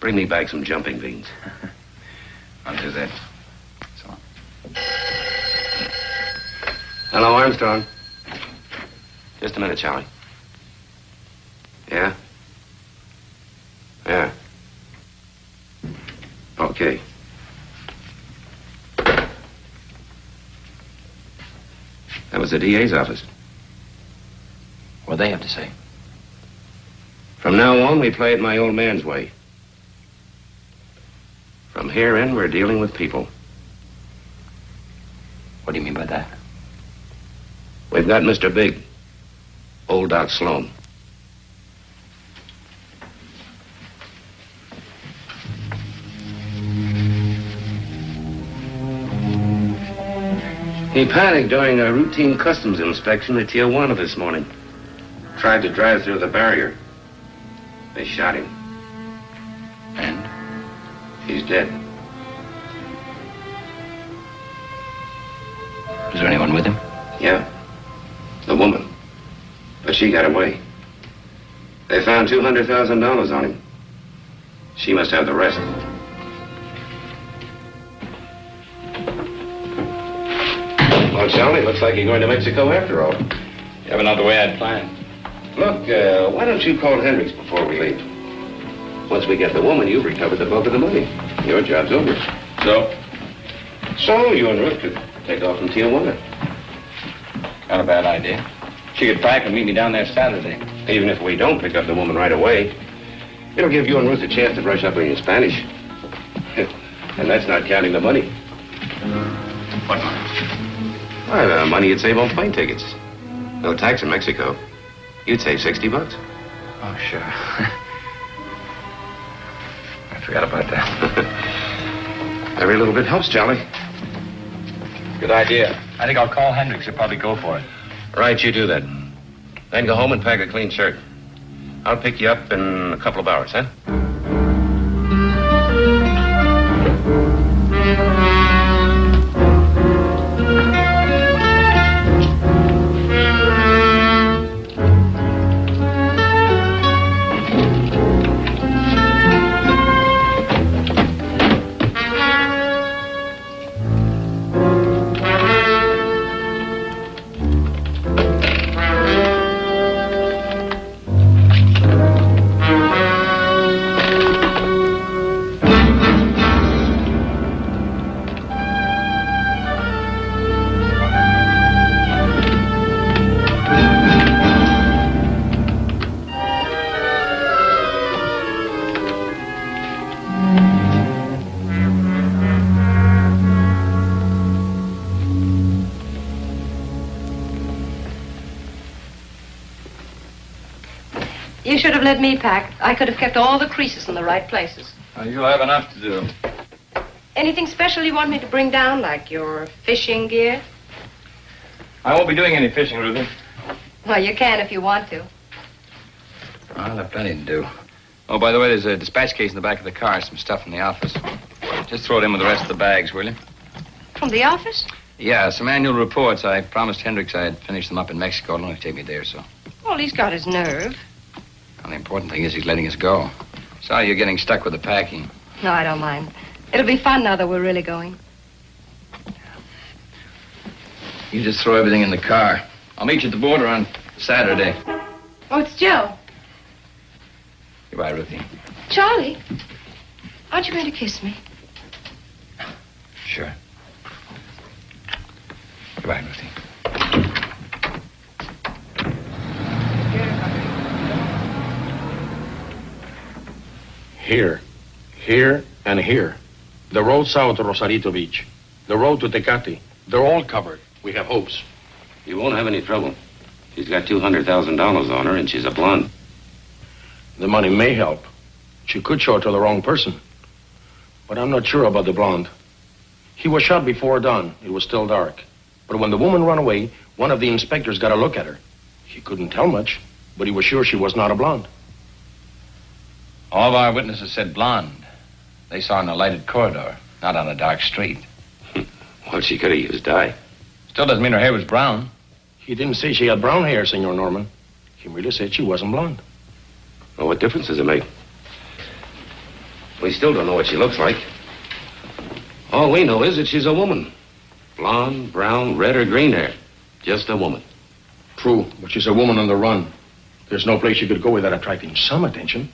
Bring me back some jumping beans. I'll do that. So. Hello, Armstrong. Just a minute, Charlie. Yeah? Yeah. Okay. That was the DA's office. What do they have to say? From now on, we play it my old man's way. From here in, we're dealing with people. What do you mean by that? We've got Mr. Big, old Doc Sloan. He panicked during a routine customs inspection at Tijuana this morning. Tried to drive through the barrier. They shot him. And? He's dead. Is there anyone with him? Yeah. The woman. But she got away. They found $200,000 on him. She must have the rest. Well, Charlie, looks like you're going to Mexico after all. Yeah, but not the way I'd planned. Look, why don't you call Hendricks before we leave? Once we get the woman, you've recovered the bulk of the money. Your job's over. So? So, you and Ruth could take off from Tijuana. Not a bad idea. She could pack and meet me down there Saturday. Even if we don't pick up the woman right away, it'll give you and Ruth a chance to brush up on your Spanish. And that's not counting the money. What money? Why, the money you'd save on plane tickets. No tax in Mexico. You'd save $60. Oh, sure. I forgot about that. Every little bit helps, Charlie. Good idea. I think I'll call Hendricks. He'll probably go for it. Right, you do that. Then go home and pack a clean shirt. I'll pick you up in a couple of hours, huh? You should have let me pack. I could have kept all the creases in the right places. You'll have enough to do. Anything special you want me to bring down, like your fishing gear? I won't be doing any fishing, Ruthie. Well, you can if you want to. I'll have plenty to do. Oh, by the way, there's a dispatch case in the back of the car. Some stuff from the office. Just throw it in with the rest of the bags, will you? From the office? Yeah, some annual reports. I promised Hendricks I'd finish them up in Mexico. It'll only take me a day or so. Well, he's got his nerve. Well, the important thing is he's letting us go. Sorry you're getting stuck with the packing. No, I don't mind. It'll be fun now that we're really going. You just throw everything in the car. I'll meet you at the border on Saturday. Oh, it's Joe. Goodbye, Ruthie. Charlie, aren't you going to kiss me? Sure. Goodbye, Ruthie. Here, and here. The road south to Rosarito Beach. The road to Tecate. They're all covered. We have hopes. You won't have any trouble. She's got $200,000 on her, and she's a blonde. The money may help. She could show it to the wrong person. But I'm not sure about the blonde. He was shot before dawn. It was still dark. But when the woman ran away, one of the inspectors got a look at her. He couldn't tell much, but he was sure she was not a blonde. All of our witnesses said blonde. They saw her in a lighted corridor, not on a dark street. Well, she could have used dye. Still doesn't mean her hair was brown. He didn't say she had brown hair, Senor Norman. He merely said she wasn't blonde. Well, what difference does it make? We still don't know what she looks like. All we know is that she's a woman. Blonde, brown, red, or green hair. Just a woman. True, but she's a woman on the run. There's no place she could go without attracting some attention.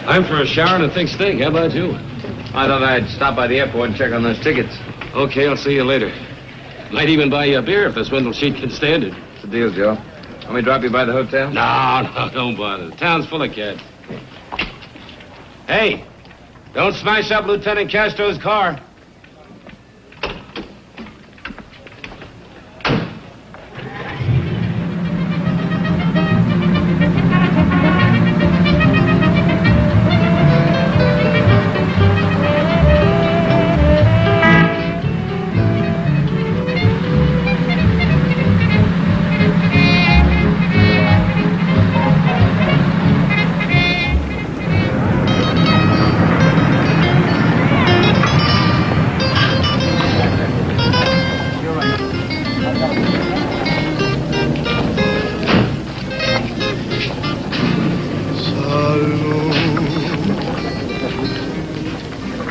I'm for a shower and a thick steak. How about you? I thought I'd stop by the airport and check on those tickets. Okay, I'll see you later. Might even buy you a beer if the swindle sheet can stand it. What's the deal, Joe? Want me to drop you by the hotel? No, don't bother. The town's full of cats. Hey, don't smash up Lieutenant Castro's car.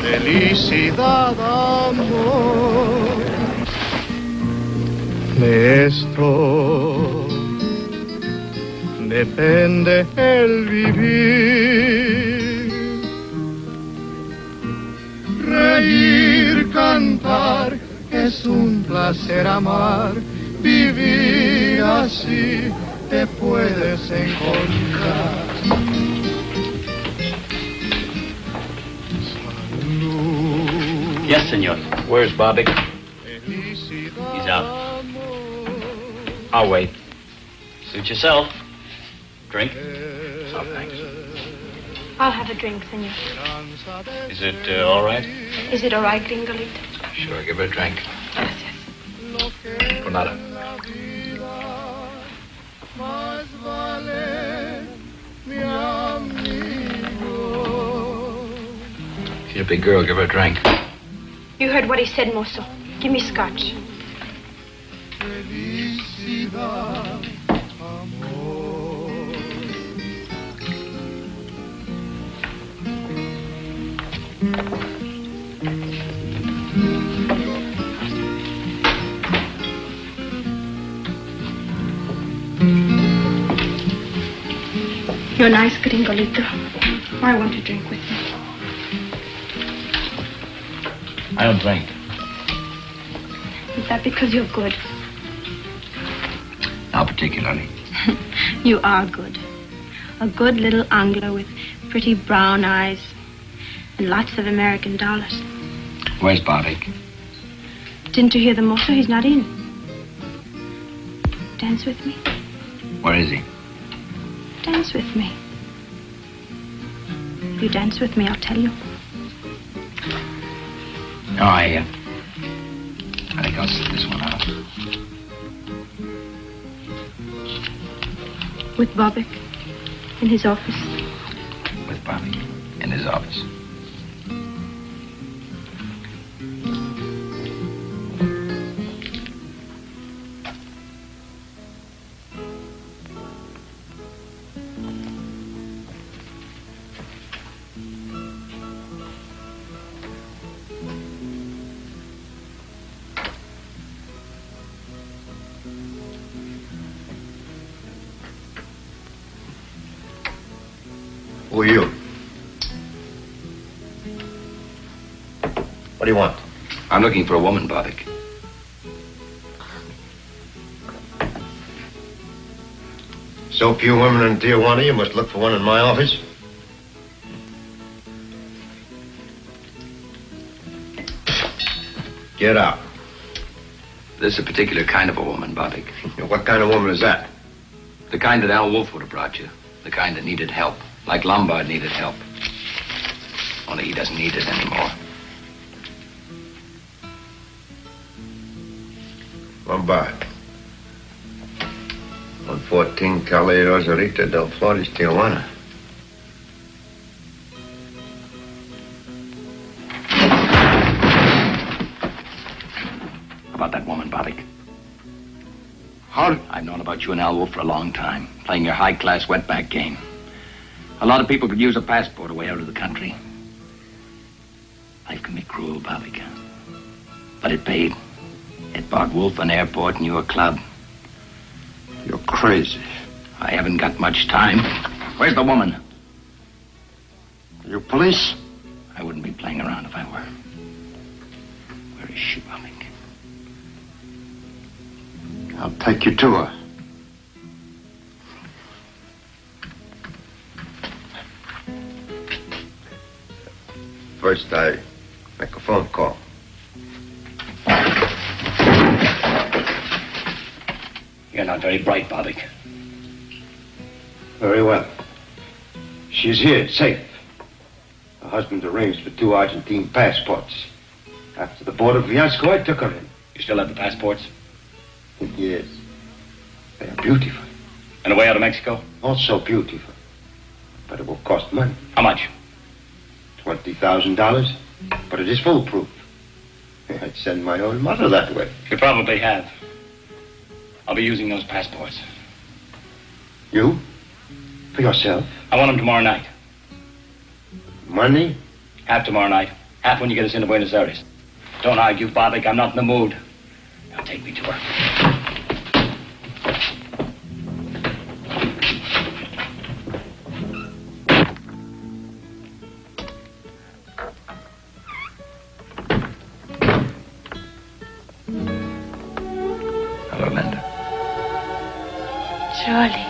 Felicidad, amor. De esto depende el vivir, reír, cantar. pensar, es un placer amar, vivir así te puedes encontrar. Yes, senor. Where's Bobby? He's out. I'll wait. Suit yourself. Drink? Oh, thanks. I'll have a drink, senor. Is it all right? Is it all right, Gringolito? Sure, give her a drink. Gracias. Ponada. She's a big girl. Give her a drink. You heard what he said, mozo. Give me scotch. You're nice, Gringolito. I want to drink with you. I don't drink. Is that because you're good? Not particularly. You are good. A good little Angler with pretty brown eyes and lots of American dollars. Where's Bobby? Didn't you hear the motor? He's not in. Dance with me. Where is he? Dance with me. If you dance with me, I'll tell you. Oh, I think I'll sit this one out. With Bobbick in his office. With Bobby in his office. Who are you? What do you want? I'm looking for a woman, Bobbick. So few women in Tijuana, you must look for one in my office. Get out. This is a particular kind of a woman, Bobbick. What kind of woman is that? The kind that Al Wolf would have brought you. The kind that needed help. Like Lombard needed help. Only he doesn't need it anymore. Lombard. 114 Calle Rosarita del Flores, Tijuana. About that woman, Bobbick. How? I've known about you and Al Wolf for a long time. Playing your high-class wetback game. A lot of people could use a passport away out of the country. Life can be cruel, Bobbick. But it paid. It bought Wolf an airport and you a club. You're crazy. I haven't got much time. Where's the woman? You police? I wouldn't be playing around if I were. Where is she, Bobbick? I'll take you to her. First, I make a phone call. You're not very bright, Bobbick. Very well. She's here, safe. Her husband arranged for 2 Argentine passports. After the border fiasco, I took her in. You still have the passports? Yes. They are beautiful. And away out of Mexico? Also beautiful. But it will cost money. How much? $20,000. But it is foolproof. I'd send my own mother that way. You probably have. I'll be using those passports. You? For yourself? I want them tomorrow night. Money? Half tomorrow night. Half when you get us into Buenos Aires. Don't argue, Bobbick. I'm not in the mood. Now take me to her. Charlie.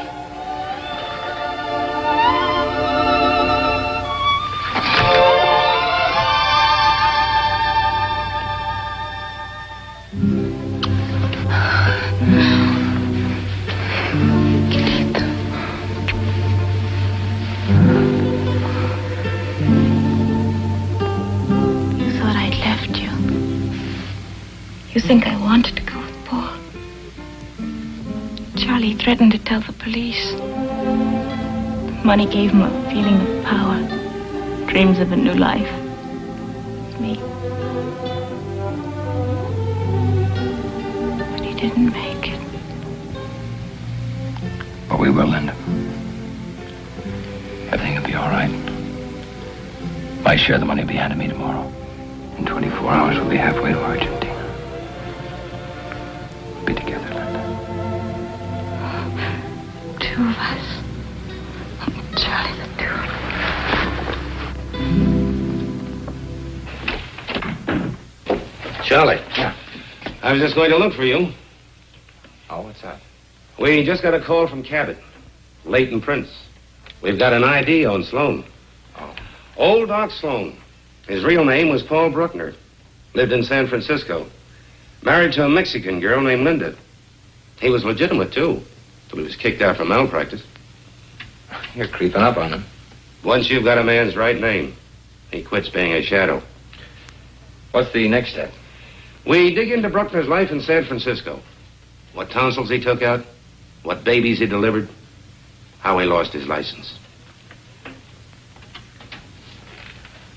You thought I'd left you. You think I wanted to go with Paul? Charlie threatened to tell the police. Money gave him a feeling of power, dreams of a new life. Me. But he didn't make it. But we will, Linda. Everything will be all right. My share of the money will be handed me tomorrow. In 24 hours, we'll be halfway to Argentina. We'll be together, Linda. Two of us. Charlie, the two of us. Charlie. Yeah. I was just going to look for you. Oh, what's that? We just got a call from Cabot. Leighton Prince. We've got an ID on Sloan. Oh. Old Doc Sloan. His real name was Paul Bruckner. Lived in San Francisco. Married to a Mexican girl named Linda. He was legitimate, too. Till he was kicked out for malpractice. You're creeping up on him. Once you've got a man's right name, he quits being a shadow. What's the next step? We dig into Bruckner's life in San Francisco. What tonsils he took out, what babies he delivered, how he lost his license.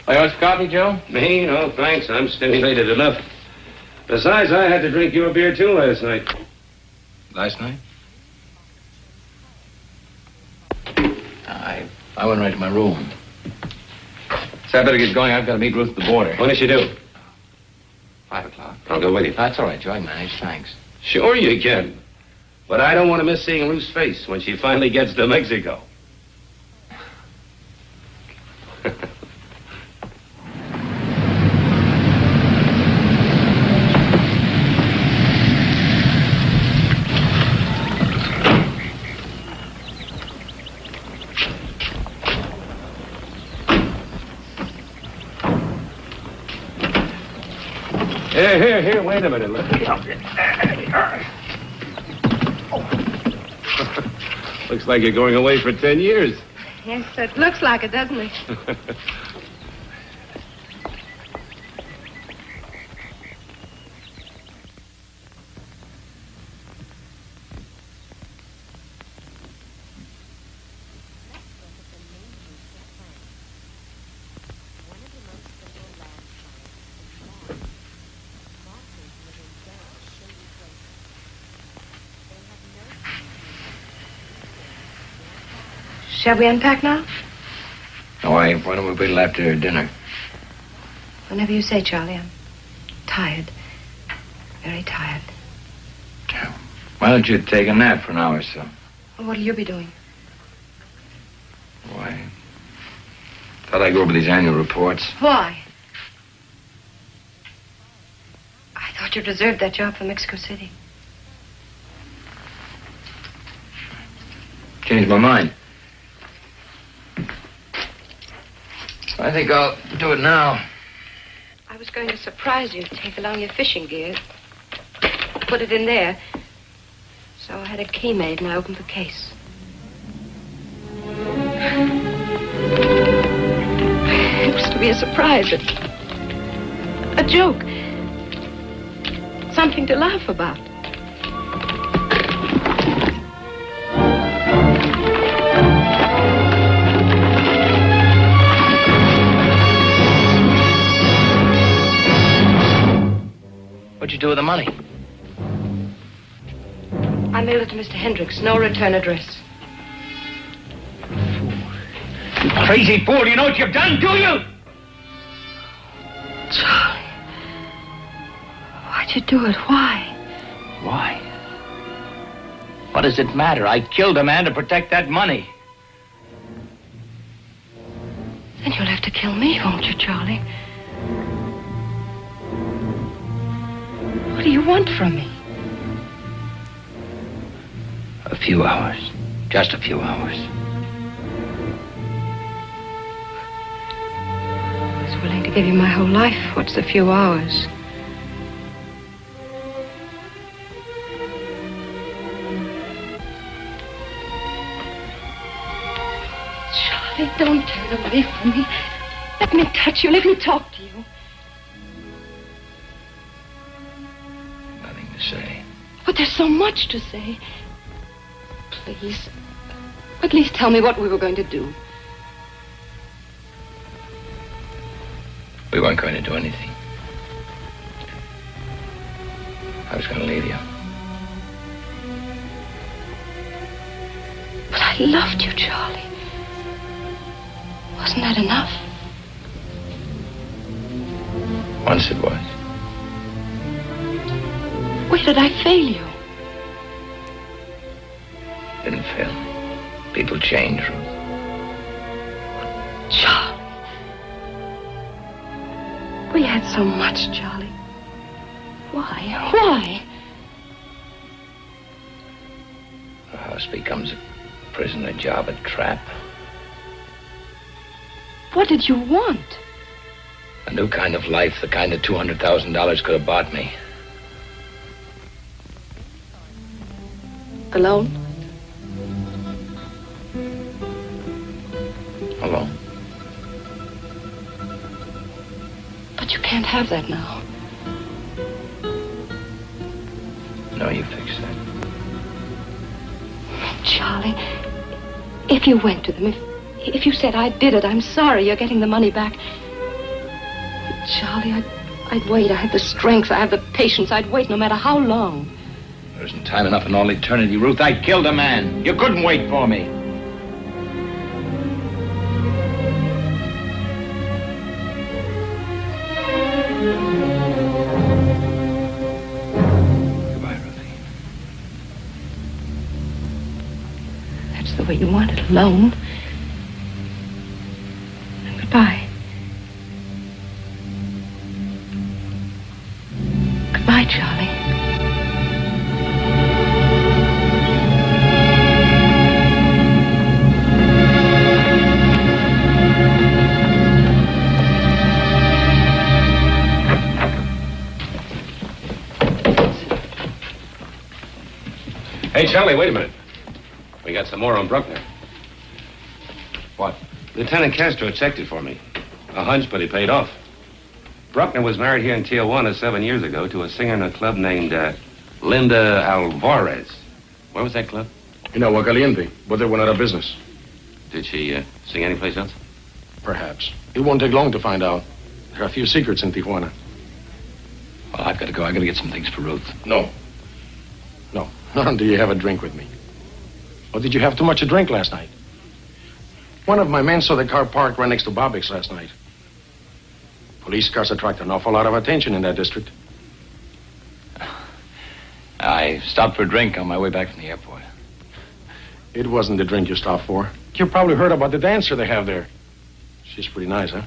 Oh, you want some coffee, Joe? Me? No, thanks. I'm stimulated enough. Besides, I had to drink your beer, too, last night. Last night? I went right to my room. So I better get going. I've got to meet Ruth at the border. When does she do? 5 o'clock. I'll go with you. That's all right, Joe. I manage. Thanks. Sure you can. But I don't want to miss seeing Ruth's face when she finally gets to Mexico. Here, wait a minute. Looks like you're going away for 10 years. Yes, it looks like it, doesn't it? Shall we unpack now? No, why don't we wait till after dinner? Whenever you say, Charlie. I'm tired. Very tired. Why don't you take a nap for an hour or so? Well, what'll you be doing? Why? Thought I'd go over these annual reports. Why? I thought you reserved that job for Mexico City. Changed my mind. I think I'll do it now. I was going to surprise you, take along your fishing gear. Put it in there. So I had a key made and I opened the case. It was to be a surprise, a joke. Something to laugh about. What'd you do with the money? I mailed it to Mr. Hendricks. No return address. You crazy fool. You know what you've done, do you? Charlie. Why'd you do it? Why? Why? What does it matter? I killed a man to protect that money. Then you'll have to kill me, won't you, Charlie? What do you want from me? A few hours. Just a few hours. I was willing to give you my whole life. What's a few hours? Charlie, don't turn away from me. Let me touch you. Let me talk to you. Nothing to say. But there's so much to say. Please, at least tell me what we were going to do. We weren't going to do anything. I was going to leave you. But I loved you, Charlie. Wasn't that enough? Once it was. Where did I fail you? Didn't fail me. People change, Ruth. Charlie. We had so much, Charlie. Why? Why? A house becomes a prison, a job, a trap. What did you want? A new kind of life, the kind that $200,000 could have bought me. Alone? Alone. But you can't have that now. No, you fix that. Charlie, if you went to them, if you said I did it, I'm sorry, you're getting the money back. Charlie, I'd wait. I have the strength, I have the patience. I'd wait no matter how long. There isn't time enough in all eternity, Ruth. I killed a man. You couldn't wait for me. Goodbye, Ruthie. That's the way you want it, alone. And goodbye. Goodbye, Charlie. Hey, Charlie, wait a minute. We got some more on Bruckner. What? Lieutenant Castro checked it for me. A hunch, but he paid off. Bruckner was married here in Tijuana 7 years ago to a singer in a club named Linda Alvarez. Where was that club? In Aguacaliente, but they went out of business. Did she sing anyplace else? Perhaps. It won't take long to find out. There are a few secrets in Tijuana. Well, I've got to go. I've got to get some things for Ruth. No. No. Not until you have a drink with me. Or did you have too much to drink last night? One of my men saw the car parked right next to Bobbick's last night. Police cars attract an awful lot of attention in that district. I stopped for a drink on my way back from the airport. It wasn't the drink you stopped for. You probably heard about the dancer they have there. She's pretty nice, huh?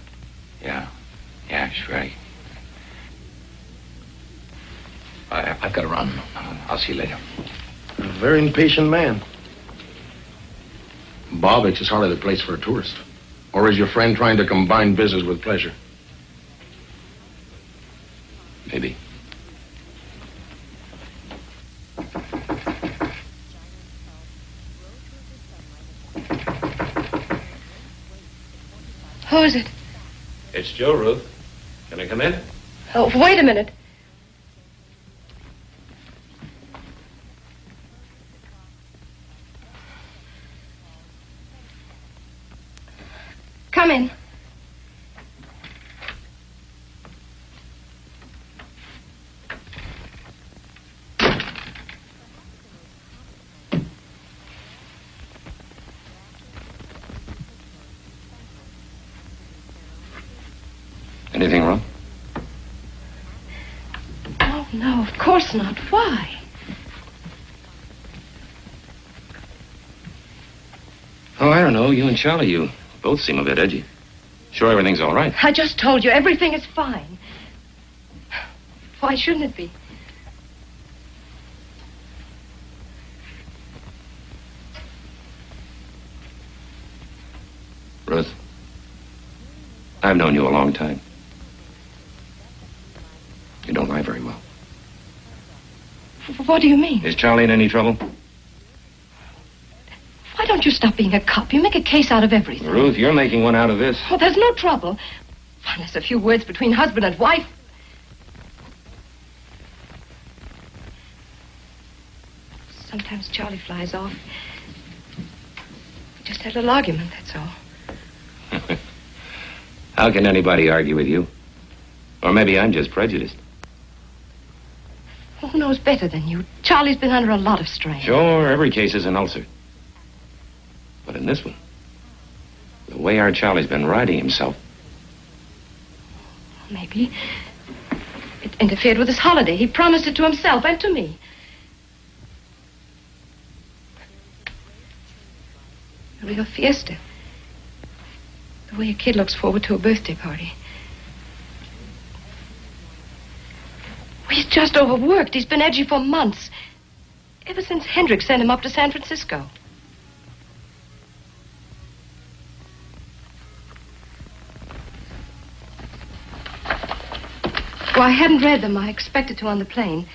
Yeah. Yeah, she's right. I've got to run. I'll see you later. A very impatient man. Bobbick's is hardly the place for a tourist. Or is your friend trying to combine business with pleasure? Maybe. Who is it? It's Joe, Ruth. Can I come in? Oh, wait a minute. Come in. Anything wrong? Oh, no, of course not. Why? Oh, I don't know. You and Charlie, you both seem a bit edgy. Sure everything's all right? I just told you, everything is fine. Why shouldn't it be? Ruth, I've known you a long time. You don't lie very well. What do you mean? Is Charlie in any trouble? Why don't you stop being a cop? You make a case out of everything. Ruth, you're making one out of this. Oh, there's no trouble. Unless a few words between husband and wife. Sometimes Charlie flies off. We just had a little argument, that's all. How can anybody argue with you? Or maybe I'm just prejudiced. Who knows better than you? Charlie's been under a lot of strain. Sure, every case is an ulcer. But in this one, the way our Charlie's been riding himself. Maybe it interfered with his holiday. He promised it to himself and to me. A real fiesta. The way a kid looks forward to a birthday party. He's just overworked. He's been edgy for months. Ever since Hendricks sent him up to San Francisco. Well, I hadn't read them. I expected to on the plane.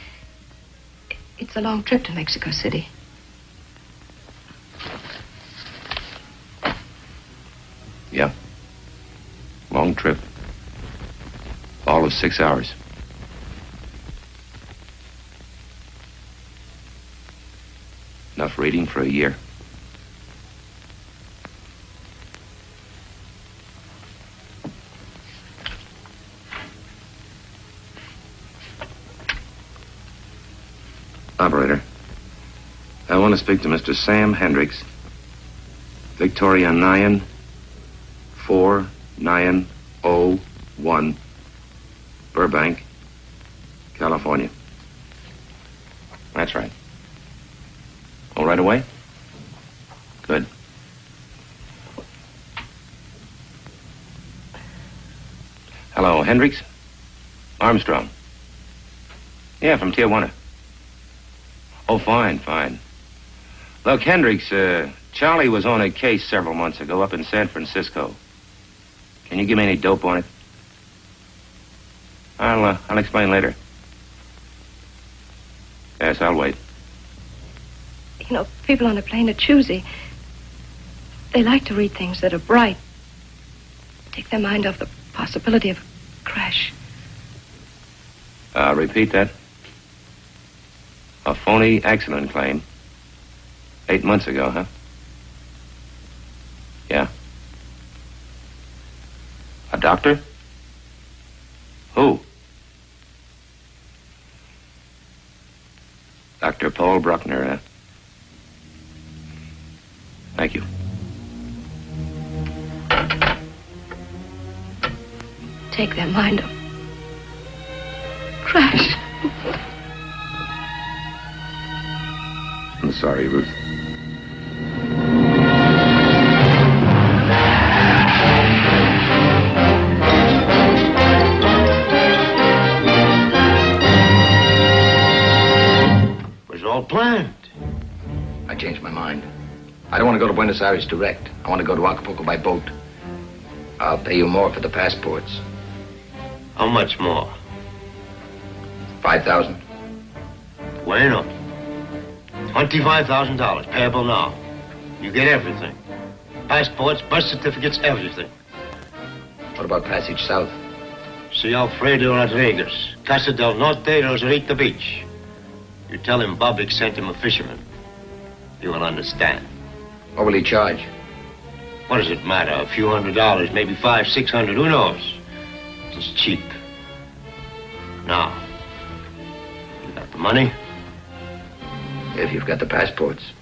It's a long trip to Mexico City. Yeah. Long trip. All of 6 hours. Enough reading for a year. Operator, I want to speak to Mr. Sam Hendricks, Victoria 94901, Burbank, California. That's right. All right away? Good. Hello, Hendricks? Armstrong. Yeah, from Tijuana. Oh, fine, fine. Look, Hendricks, Charlie was on a case several months ago up in San Francisco. Can you give me any dope on it? I'll explain later. Yes, I'll wait. You know, people on a plane are choosy. They like to read things that are bright. Take their mind off the possibility of a crash. Repeat that. A phony accident claim. 8 months ago, huh? Yeah. A doctor? Who? Dr. Paul Bruckner, huh? Thank you. Take their mind off. Crash. I'm sorry, Ruth. It was all planned. I changed my mind. I don't want to go to Buenos Aires direct. I want to go to Acapulco by boat. I'll pay you more for the passports. How much more? 5,000. Bueno. $25,000 payable now. You get everything. Passports, birth certificates, everything. What about passage south? See Alfredo Rodriguez, Casa del Norte, Rosarita Beach. You tell him Bobbick sent him a fisherman. He will understand. What will he charge? What does it matter? A few $100, maybe $500, $600, who knows? It's cheap. Now, you got the money? If you've got the passports.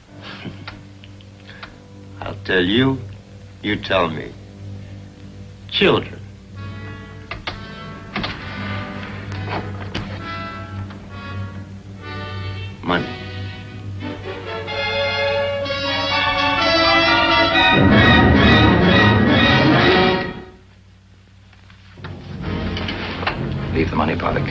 I'll tell you, you tell me. Children. Money. Leave the money, Pollock.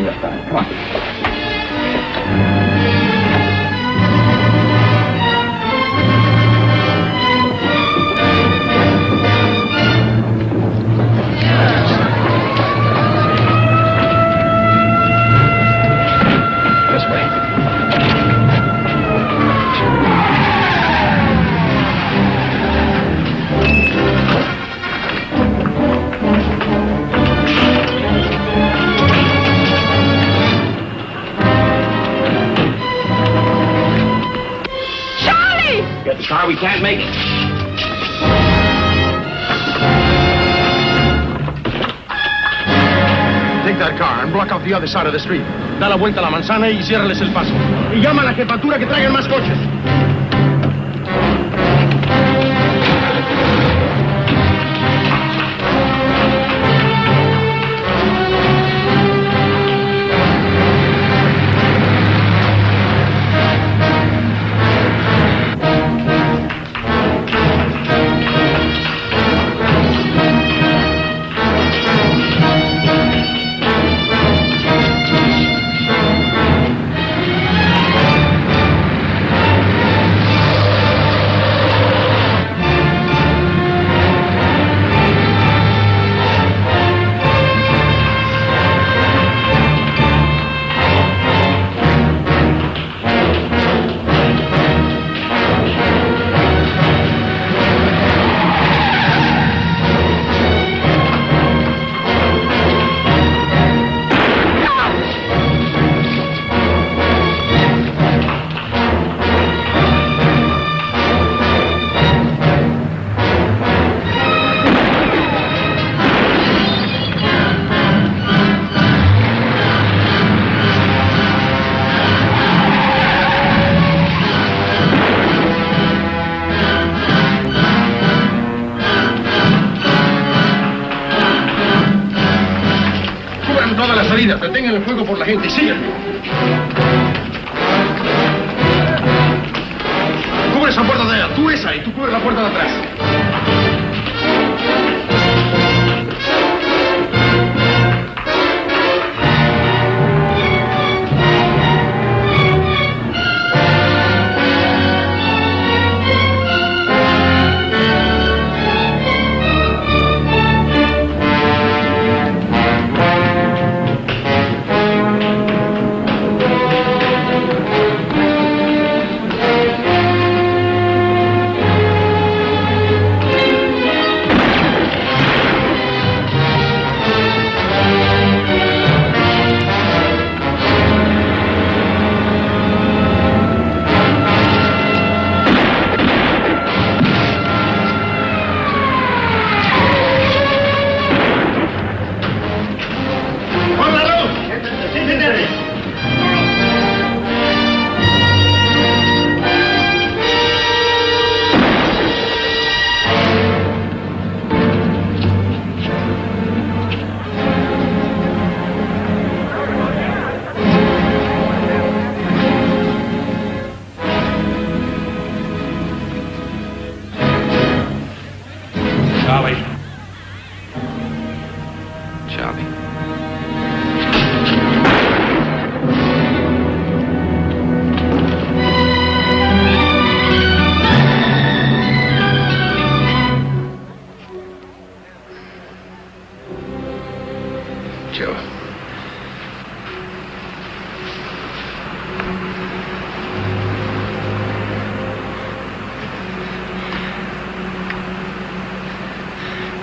this time. Come on. This way. Get the car, we can't make it. Take that car and block off the other side of the street. Da la vuelta a la manzana y ciérrales el paso. Y llama a la jefatura que traigan más coches. Detengan el fuego por la gente. Síganme. Cubre esa puerta de allá. Tú esa y tú cubre la puerta de atrás.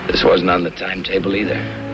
This wasn't on the timetable either.